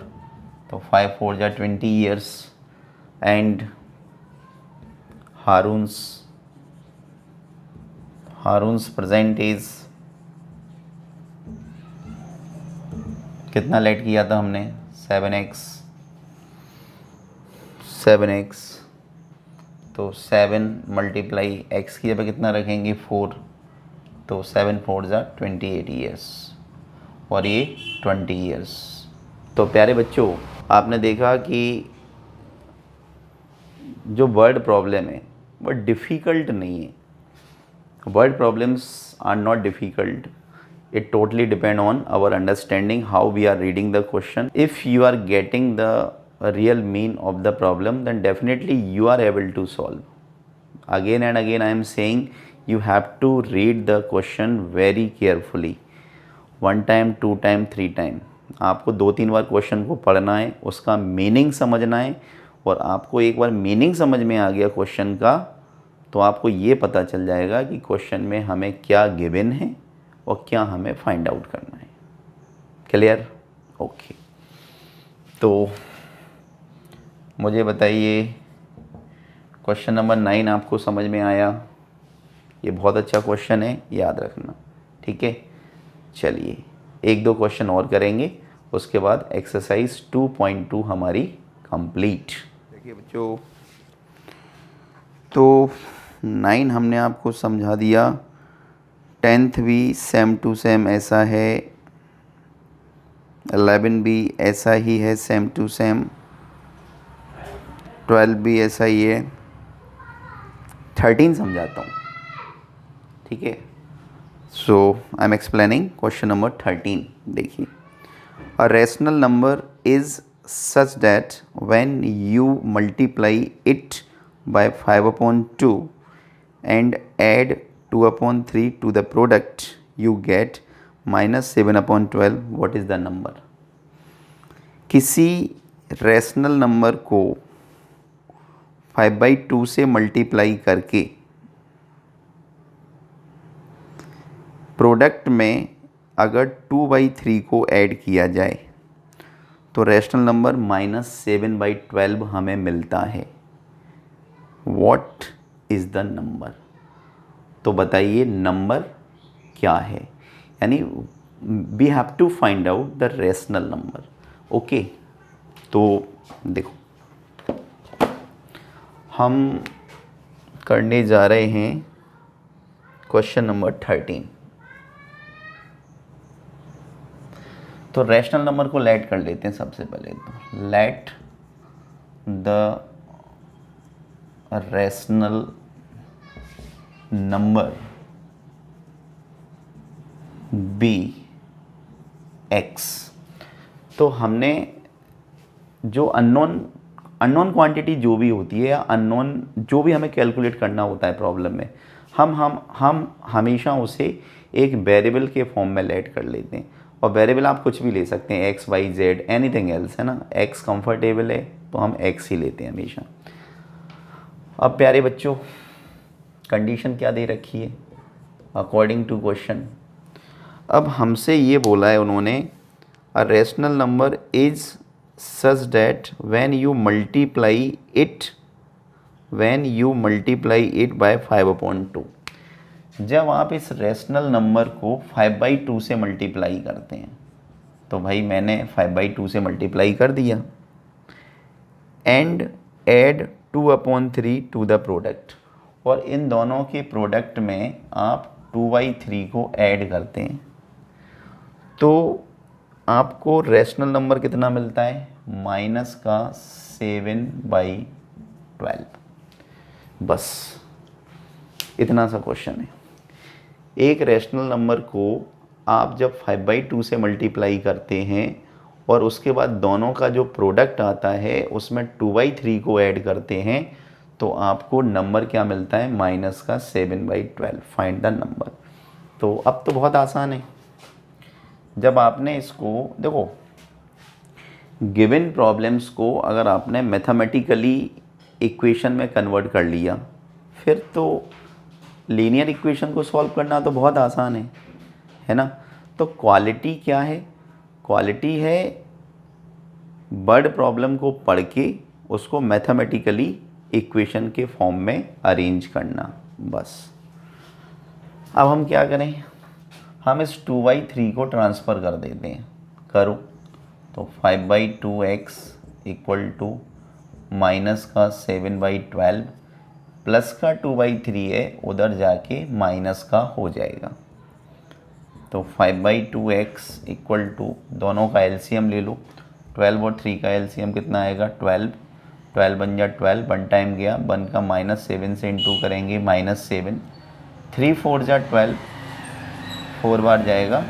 तो 5 4 जा 20 ईयर्स, एंड हारूंस प्रेजेंट एज कितना लेट किया था हमने 7x, तो 7 मल्टीप्लाई x की जगह कितना रखेंगे 4, तो 7 4 जा 28 ईयर्स, और ये 20 ईयर्स। तो प्यारे बच्चों, आपने देखा कि जो वर्ड प्रॉब्लम है वो डिफ़िकल्ट नहीं है। Word problems are not difficult, it totally depend on our understanding how we are reading the question. If you are getting the real mean of the problem, then definitely you are able to solve. Again and again I am saying you have to read the question very carefully, 1 time 2 time 3 time। आपको 2-3 बार क्वेश्चन को पढ़ना है, उसका मीनिंग समझना है, और आपको एक बार मीनिंग समझ में आ गया क्वेश्चन का तो आपको ये पता चल जाएगा कि क्वेश्चन में हमें क्या गिवन है और क्या हमें फाइंड आउट करना है। क्लियर? ओके। तो मुझे बताइए क्वेश्चन नंबर 9 आपको समझ में आया? ये बहुत अच्छा क्वेश्चन है, याद रखना, ठीक है। चलिए 1-2 क्वेश्चन और करेंगे, उसके बाद एक्सरसाइज 2.2 हमारी कंप्लीट। देखिए बच्चों, तो 9 हमने आपको समझा दिया, 10th भी सेम टू सेम ऐसा है, 11 भी ऐसा ही है सेम टू सेम, 12 भी ऐसा ही है, 13 समझाता हूँ, ठीक है। So I am explaining question number 13। देखिए, a rational number is such that when you multiply it by 5/2 and add 2/3 to the product, you get -7/12. what is the number? किसी रेशनल नंबर को 5/2 से मल्टीप्लाई करके प्रोडक्ट में अगर 2/3 को ऐड किया जाए तो रैशनल नंबर -7/12 हमें मिलता है। What is the number? तो बताइए नंबर क्या है, यानी we have to find out the rational number. Okay, तो देखो हम करने जा रहे हैं क्वेश्चन नंबर 13। तो रैशनल नंबर को लेट कर लेते हैं सबसे पहले। तो let the rational number be x. तो हमने जो अननोन क्वांटिटी जो भी होती है या अननोन जो भी हमें कैलकुलेट करना होता है प्रॉब्लम में, हम हमेशा उसे एक वेरिएबल के फॉर्म में लेट कर लेते हैं। और वेरिएबल आप कुछ भी ले सकते हैं, x y z anything else, है ना। एक्स कंफर्टेबल है तो हम एक्स ही लेते हैं हमेशा। अब प्यारे बच्चों, कंडीशन क्या दे रखी है अकॉर्डिंग टू क्वेश्चन। अब हमसे ये बोला है उन्होंने, a rational number is such that when you multiply it by 5/2। जब आप इस रैशनल नंबर को 5/2 से मल्टीप्लाई करते हैं, तो भाई मैंने 5/2 से मल्टीप्लाई कर दिया, and add 2/3 to the product, और इन दोनों के प्रोडक्ट में आप 2/3 को ऐड करते हैं, तो आपको रैशनल नंबर कितना मिलता है? -7/12। बस इतना सा क्वेश्चन है। एक रैशनल नंबर को आप जब 5/2 से मल्टीप्लाई करते हैं और उसके बाद दोनों का जो प्रोडक्ट आता है उसमें 2/3 को ऐड करते हैं, तो आपको नंबर क्या मिलता है? -7/12। Find the number. तो अब तो बहुत आसान है। जब आपने इसको देखो, गिवन प्रॉब्लम्स को अगर आपने मैथमेटिकली इक्वेशन में कन्वर्ट कर लिया, फिर तो लीनियर इक्वेशन को सॉल्व करना तो बहुत आसान है ना। तो क्वालिटी क्या है? क्वालिटी है वर्ड प्रॉब्लम को पढ़ के उसको मैथमेटिकली इक्वेशन के फॉर्म में अरेंज करना, बस। अब हम क्या करें? हम इस 2/3 को ट्रांसफ़र कर देते हैं। करो तो 5/2x इक्वल टू माइनस का 7/12 प्लस का 2/3 है, उधर जाके माइनस का हो जाएगा। तो 5/2x इक्वल टू, दोनों का एलसीएम ले लो, 12 और 3 का एलसीएम कितना आएगा? 12। 12 बन जा 12, 1 टाइम गया, 1 का -7 से इंटू करेंगे -7, 3 4 जा 12, 4 बार जाएगा,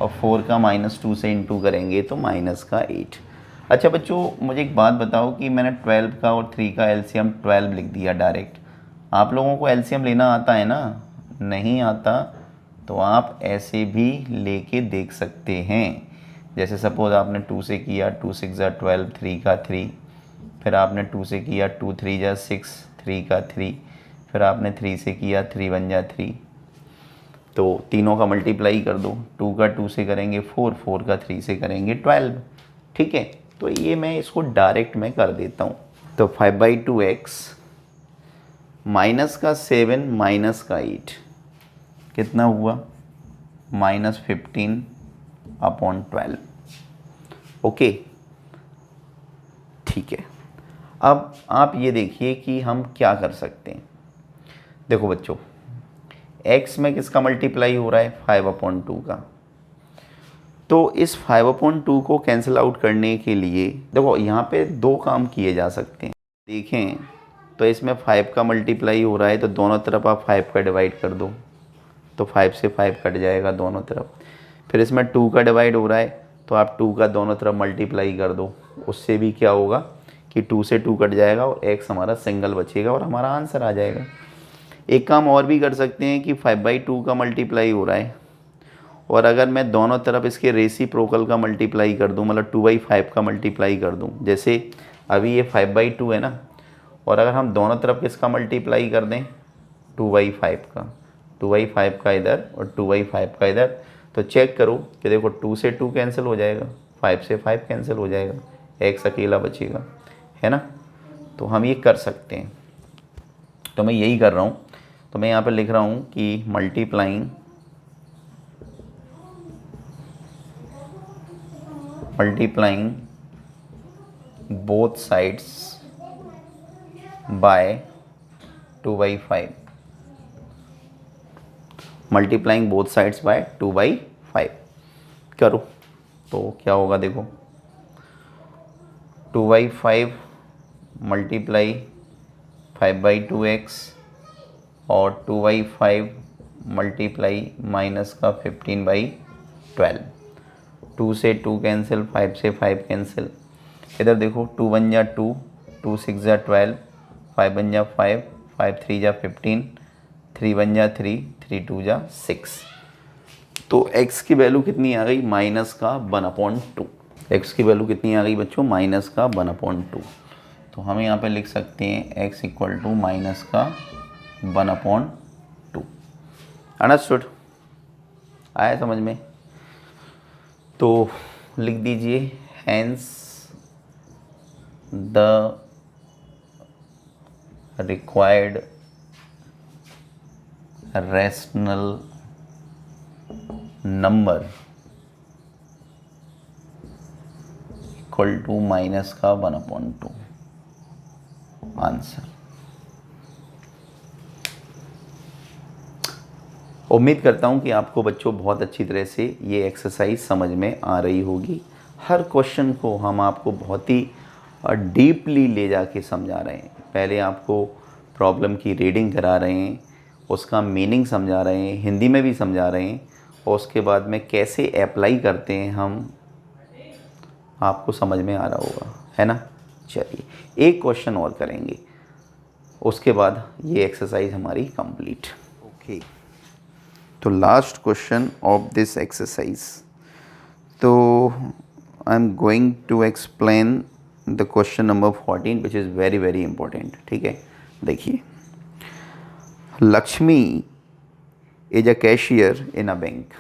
और 4 का -2 से इंटू करेंगे तो माइनस का 8। अच्छा बच्चों, मुझे एक बात बताओ कि मैंने 12 का और 3 का एलसीएम 12 लिख दिया डायरेक्ट। आप लोगों को एलसीएम लेना आता है ना? नहीं आता तो आप ऐसे भी लेके देख सकते हैं। जैसे सपोज़ आपने 2 से किया, 2 6 जा 12, 3 का 3, फिर आपने 2 से किया, 2 3 जा 6, 3 का 3, फिर आपने 3 से किया, 3 1 जा 3, तो तीनों का मल्टीप्लाई कर दो। 2 का 2 से करेंगे 4, 4 का 3 से करेंगे 12। ठीक है, तो ये मैं इसको डायरेक्ट में कर देता हूँ। तो 5/2x माइनस का 7 माइनस का 8 कितना हुआ? -15/12। ओके, ठीक है। अब आप ये देखिए कि हम क्या कर सकते हैं। देखो बच्चों, x में किसका मल्टीप्लाई हो रहा है? 5/2 का। तो इस 5/2 को कैंसिल आउट करने के लिए देखो यहाँ पे दो काम किए जा सकते हैं। देखें तो इसमें 5 का मल्टीप्लाई हो रहा है, तो दोनों तरफ आप 5 का डिवाइड कर दो, तो 5 से 5 कट जाएगा दोनों तरफ। फिर इसमें 2 का डिवाइड हो रहा है, तो आप 2 का दोनों तरफ मल्टीप्लाई कर दो, उससे भी क्या होगा कि 2 से 2 कट जाएगा और x हमारा सिंगल बचेगा और हमारा आंसर आ जाएगा। एक काम और भी कर सकते हैं कि 5/2 का मल्टीप्लाई हो रहा है, और अगर मैं दोनों तरफ इसके रेसिप्रोकल का मल्टीप्लाई कर दूं, मतलब 2/5 का मल्टीप्लाई कर दूं, जैसे अभी ये 5/2 है ना, और अगर हम दोनों तरफ किसका मल्टीप्लाई कर दें? 2/5 का। 2/5 का इधर और 2/5 का इधर, तो चेक करो कि देखो 2 से 2 कैंसिल हो जाएगा, 5 से 5 कैंसिल हो जाएगा, x अकेला बचेगा, है ना। तो हम ये कर सकते हैं, तो मैं यही कर रहा हूँ। तो मैं यहाँ पे लिख रहा हूँ कि multiplying both sides bye 2/5, multiplying both sides bye 2/5 करो तो क्या होगा, देखो 2/5 मल्टीप्लाई 5/2x और 2/5 मल्टीप्लाई माइनस का 15/12, 2 से 2 कैंसिल, 5 से 5 कैंसिल, इधर देखो 2 1 जा 2, 2 6 जा 12, 5 1 जा 5, 5 3 जा 15, 3 1 जा 3, 3 2 जा 6। तो x की वैल्यू कितनी आ गई, माइनस का 1/2। x की वैल्यू कितनी आ गई बच्चों, माइनस का 1/2। तो हम यहाँ पे लिख सकते हैं x इक्वल टू माइनस का 1/2। अंडरस्टूड, आया समझ में। तो लिख दीजिए hence the required rational number equal to minus का 1/2। आंसर। उम्मीद करता हूँ कि आपको बच्चों बहुत अच्छी तरह से ये एक्सरसाइज समझ में आ रही होगी। हर क्वेश्चन को हम आपको बहुत ही डीपली ले जाके समझा रहे हैं। पहले आपको प्रॉब्लम की रीडिंग करा रहे हैं, उसका मीनिंग समझा रहे हैं, हिंदी में भी समझा रहे हैं, और उसके बाद में कैसे अप्लाई करते हैं हम, आपको समझ में आ रहा होगा, है ना। चलिए एक क्वेश्चन और करेंगे, उसके बाद ये एक्सरसाइज हमारी कंप्लीट। ओके, तो last question of this exercise. तो I am going to explain the question number 14 which is very very important. ठीक है, देखिए, Lakshmi is a cashier in a bank.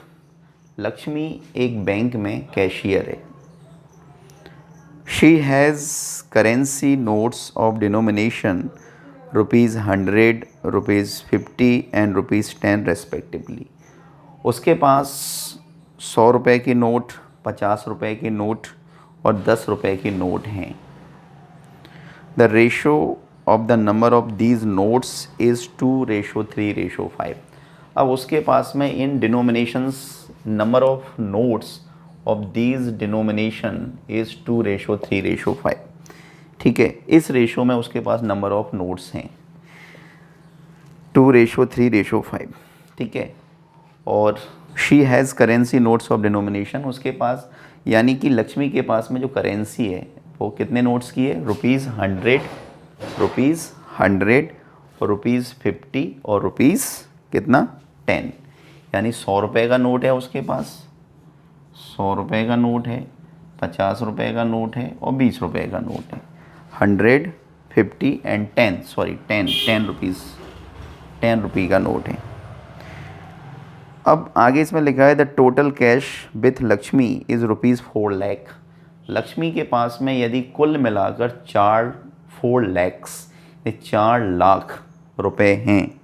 Lakshmi एक बैंक में कैशियर है। She has currency notes of denomination ₹100, ₹50 and ₹10 respectively. उसके पास 100 रुपये की नोट, 50 रुपये की नोट और 10 रुपये की नोट हैं। The ratio of the number of these notes is 2:3:5। अब उसके पास में in denominations number of notes of these denomination is 2:3:5। ठीक है, इस रेशो में उसके पास नंबर ऑफ नोट्स हैं 2:3:5। ठीक है, और she has currency notes of denomination, उसके पास यानी कि लक्ष्मी के पास में जो करेंसी है वो कितने नोट्स की है, ₹100, ₹100 और ₹50 और कितना 10, यानी 100 रुपये का नोट है उसके पास, 100 रुपये का नोट है, 50 रुपये का नोट है और 20 रुपये का नोट है। 100, 50 एंड 10, सॉरी 10 रुपीज़, 10 रुपये का नोट है। अब आगे इसमें लिखा है the total cash with Lakshmi is ₹4 lakh. Lakshmi के पास में यदि कुल मिलाकर 4 लाख रुपए हैं,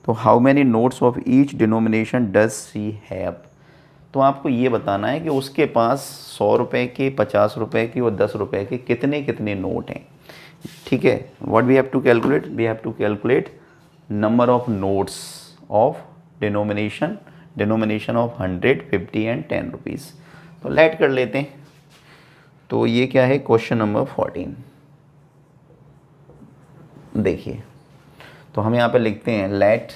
तो how many notes of each denomination does she have. तो आपको ये बताना है कि उसके पास 100 रुपये के, 50 रुपये के और 10 रुपये के कितने कितने नोट हैं। ठीक है, what we have to calculate, we have to calculate number of notes of denomination of 100, 50 and 10 rupees. तो लेट कर लेते हैं। तो ये क्या है, क्वेश्चन नंबर 14। देखिए, तो हम यहाँ पे लिखते हैं let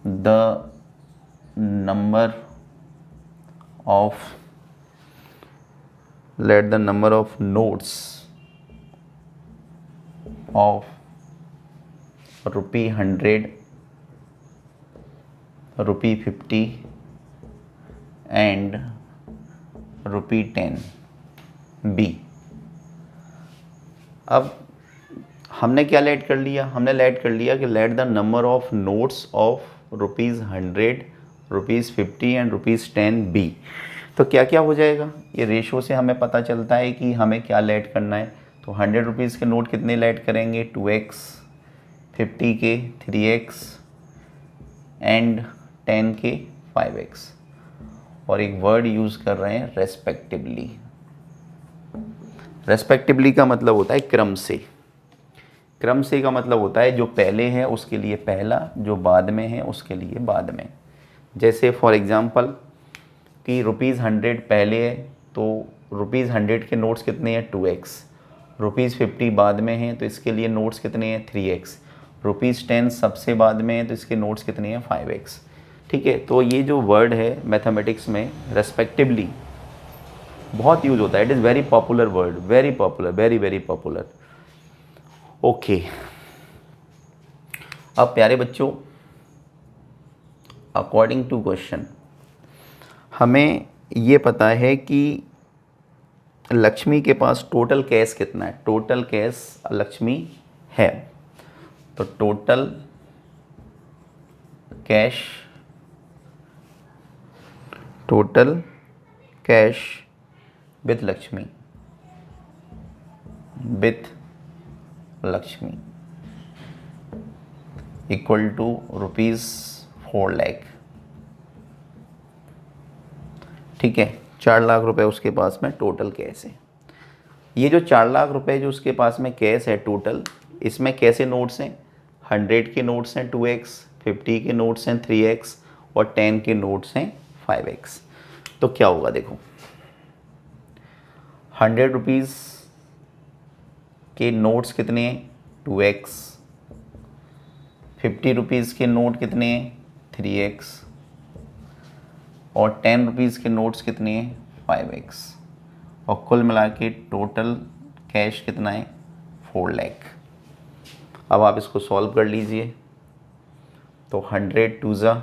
the number of notes of ₹100, ₹50 and ₹10 be. अब हमने क्या लेट कर लिया, हमने लेट कर लिया कि let the number of notes of ₹100, ₹50 and ₹10 be. तो क्या क्या हो जाएगा, ये रेशो से हमें पता चलता है कि हमें क्या ऐड करना है। तो 100 रुपीज़ के नोट कितने ऐड करेंगे, 2x, 50 के 3x एंड 10 के 5x, और एक वर्ड यूज़ कर रहे हैं रेस्पेक्टिवली। रेस्पेक्टिवली का मतलब होता है क्रम से। क्रम से का मतलब होता है जो पहले है उसके लिए पहला, जो बाद में है उसके लिए बाद में। जैसे फॉर एग्ज़ाम्पल कि ₹100 पहले है तो ₹100 के नोट्स कितने हैं, 2x। ₹50 बाद में हैं तो इसके लिए नोट्स कितने हैं, 3x। ₹10 सबसे बाद में है तो इसके नोट्स कितने हैं, 5x। ठीक है, तो ये जो वर्ड है मैथमेटिक्स में रेस्पेक्टिवली बहुत यूज होता है। It is very popular word, very popular, very very popular. Okay, अब प्यारे बच्चों, अकॉर्डिंग टू क्वेश्चन हमें ये पता है कि लक्ष्मी के पास टोटल कैश कितना है। टोटल कैश लक्ष्मी है, तो total cash, total cash with Lakshmi, with Lakshmi equal to ₹4 lakh. ठीक है, 4 लाख रुपए उसके पास में टोटल कैश है। ये जो 4 लाख रुपए जो उसके पास में कैश है टोटल, इसमें कैसे नोट्स हैं, 100 के नोट्स हैं 2x, 50 के नोट्स हैं 3x और 10 के नोट्स हैं 5x। तो क्या होगा देखो, 100 रुपीज़ के नोट्स कितने हैं, 2x। 50 रुपीज़ के नोट कितने हैं, 3x। और 10 रुपीज़ के नोट्स कितने हैं, 5x। और कुल मिला के टोटल कैश कितना है, 4 लाख। अब आप इसको सॉल्व कर लीजिए। तो 100 2 ज़ा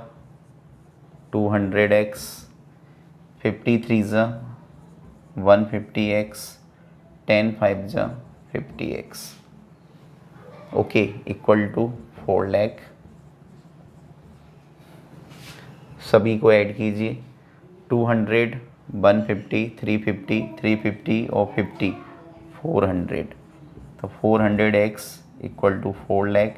200x, 50 3 ज़ा 150x, 10 5 ज़ा 50x, okay, equal to 4 lakh. सभी को ऐड कीजिए, 200, 150, 350, 350 और 50, 400। तो 400x इक्वल टू 4 लाख।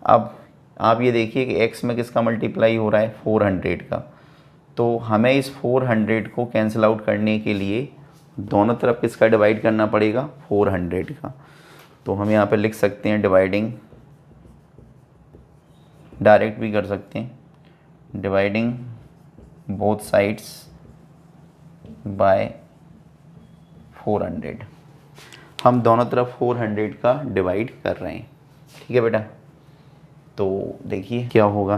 अब आप ये देखिए कि x में किसका मल्टीप्लाई हो रहा है, 400 का। तो हमें इस 400 को कैंसिल आउट करने के लिए दोनों तरफ किसका डिवाइड करना पड़ेगा, 400 का। तो हम यहाँ पे लिख सकते हैं डिवाइडिंग, डायरेक्ट भी कर सकते हैं, डिवाइडिंग बोथ साइड्स बाय 400। हम दोनों तरफ 400 का डिवाइड कर रहे हैं। ठीक है बेटा, तो देखिए क्या होगा।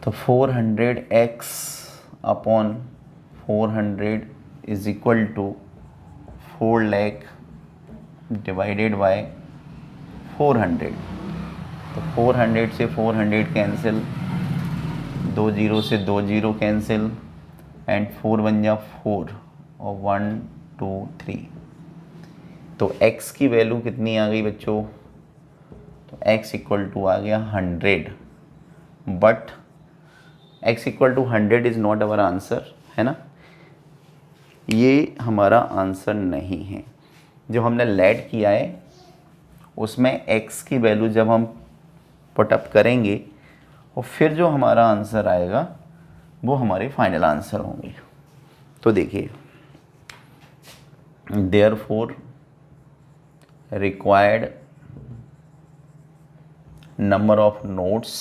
तो 400x upon 400 is equal to 4 lakh divided by 400। तो 400 से 400 कैंसिल, 2 0 से 2 0 कैंसिल, एंड 4 1 जा 4 और 1 2 3। तो x की वैल्यू कितनी आ गई बच्चों, तो x इक्वल टू आ गया 100। But x equal to 100 is not our answer, है ना, ये हमारा आंसर नहीं है। जो हमने लेट किया है उसमें x की वैल्यू जब हम पुटअप करेंगे और फिर जो हमारा आंसर आएगा वो हमारे फाइनल आंसर होंगे। तो देखिए, therefore required number of notes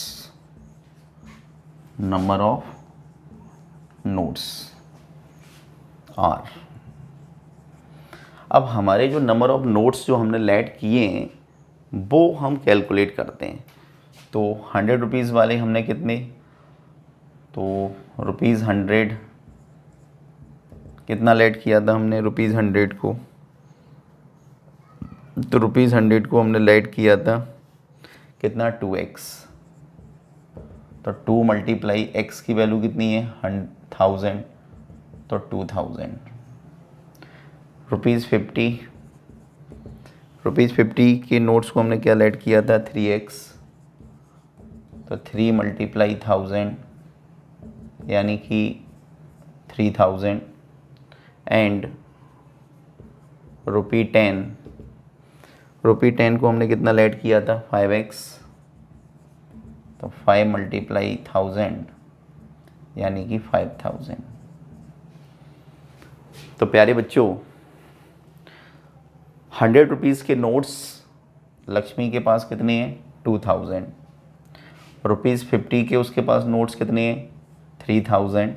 are. अब हमारे जो नंबर ऑफ नोट्स जो हमने लेट किए हैं वो हम कैलकुलेट करते हैं। तो 100 रुपीज़ वाले हमने कितने, तो ₹100 कितना लेट किया था हमने, ₹100 को, तो ₹100 को हमने लेट किया था कितना, 2x। तो 2 मल्टीप्लाई x की वैल्यू कितनी है, 1000, तो 2000। ₹50 के नोट्स को हमने क्या लेट किया था, 3x। तो 3 मल्टीप्लाई 1000 यानी कि 3000 एंड ₹10 को हमने कितना ऐड किया था 5x, तो 5 मल्टीप्लाई 1000 यानी कि 5000। तो प्यारे बच्चों 100 रुपीज़ के नोट्स लक्ष्मी के पास कितने हैं 2000, ₹50 के उसके पास नोट्स कितने हैं 3000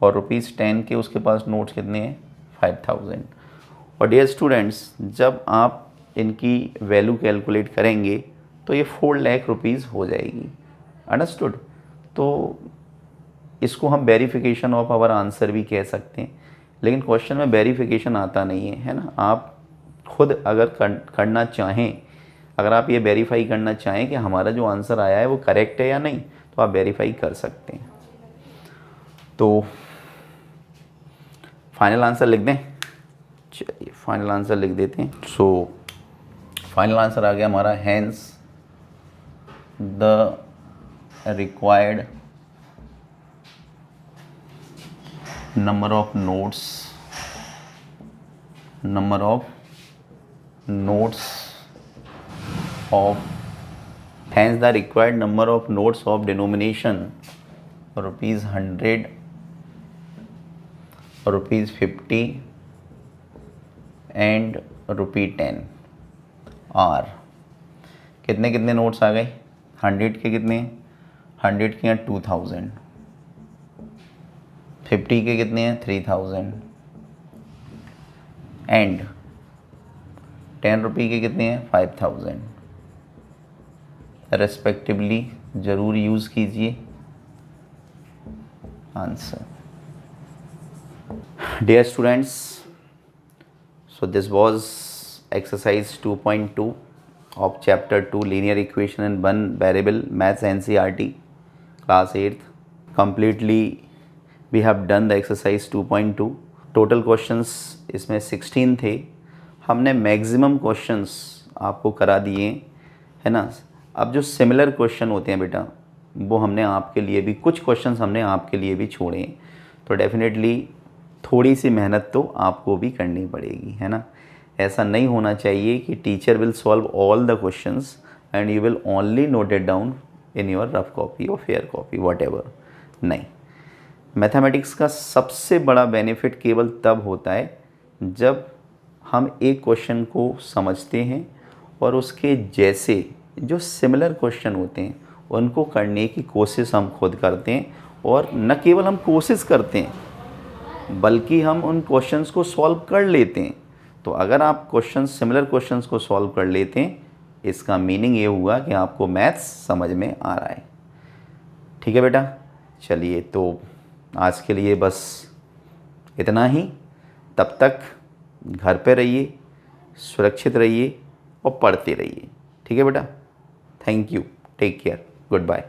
और ₹10 के उसके पास नोट्स कितने हैं 5000। और डियर स्टूडेंट्स जब आप इनकी वैल्यू कैलकुलेट करेंगे तो ये 4 लाख रुपीज़ हो जाएगी। अंडरस्टूड। तो इसको हम वेरिफिकेशन ऑफ आवर आंसर भी कह सकते हैं, लेकिन क्वेश्चन में वेरिफिकेशन आता नहीं है, है ना। आप खुद अगर करना चाहें, अगर आप ये वेरीफाई करना चाहें कि हमारा जो आंसर आया है वो करेक्ट है या नहीं, तो आप वेरीफाई कर सकते हैं। तो फाइनल आंसर लिख दें। चलिए फाइनल आंसर लिख देते हैं। सो फाइनल आंसर आ गया हमारा, hence the required number of notes of hence the required number of notes of denomination ₹100, ₹50 and ₹10 are कितने कितने नोट्स आ गए 100 के कितने 100 के हैं 2000, 50 के कितने हैं 3000 एंड 10 रुपये के कितने हैं 5000 रेस्पेक्टिवली। ज़रूर यूज़ कीजिए answer. Dear students, so this was exercise 2.2 of chapter 2 linear equation and one variable maths NCERT class 8th completely we have done the exercise 2.2। total questions इसमें 16 थे। हमने मैक्सिमम क्वेश्चंस आपको करा दिए, है ना। अब जो सिमिलर क्वेश्चन होते हैं बेटा, वो हमने आपके लिए भी कुछ क्वेश्चंस हमने आपके लिए भी छोड़े हैं। तो डेफिनेटली थोड़ी सी मेहनत तो आपको भी करनी पड़ेगी, है ना। ऐसा नहीं होना चाहिए कि teacher will solve all the questions and you will only note it down in your rough copy और फेयर कॉपी वॉट एवर। नहीं, मैथमेटिक्स का सबसे बड़ा बेनिफिट केवल तब होता है जब हम एक क्वेश्चन को समझते हैं और उसके जैसे जो सिमिलर क्वेश्चन होते हैं उनको करने की कोशिश हम खुद करते हैं, और न केवल हम कोशिश करते हैं बल्कि हम उन क्वेश्चंस को सॉल्व कर लेते हैं। तो अगर आप सिमिलर क्वेश्चंस को सॉल्व कर लेते हैं, इसका मीनिंग ये हुआ कि आपको मैथ्स समझ में आ रहा है। ठीक है बेटा, चलिए तो आज के लिए बस इतना ही। तब तक घर पे रहिए, सुरक्षित रहिए और पढ़ते रहिए। ठीक है बेटा, thank you, take care, good bye.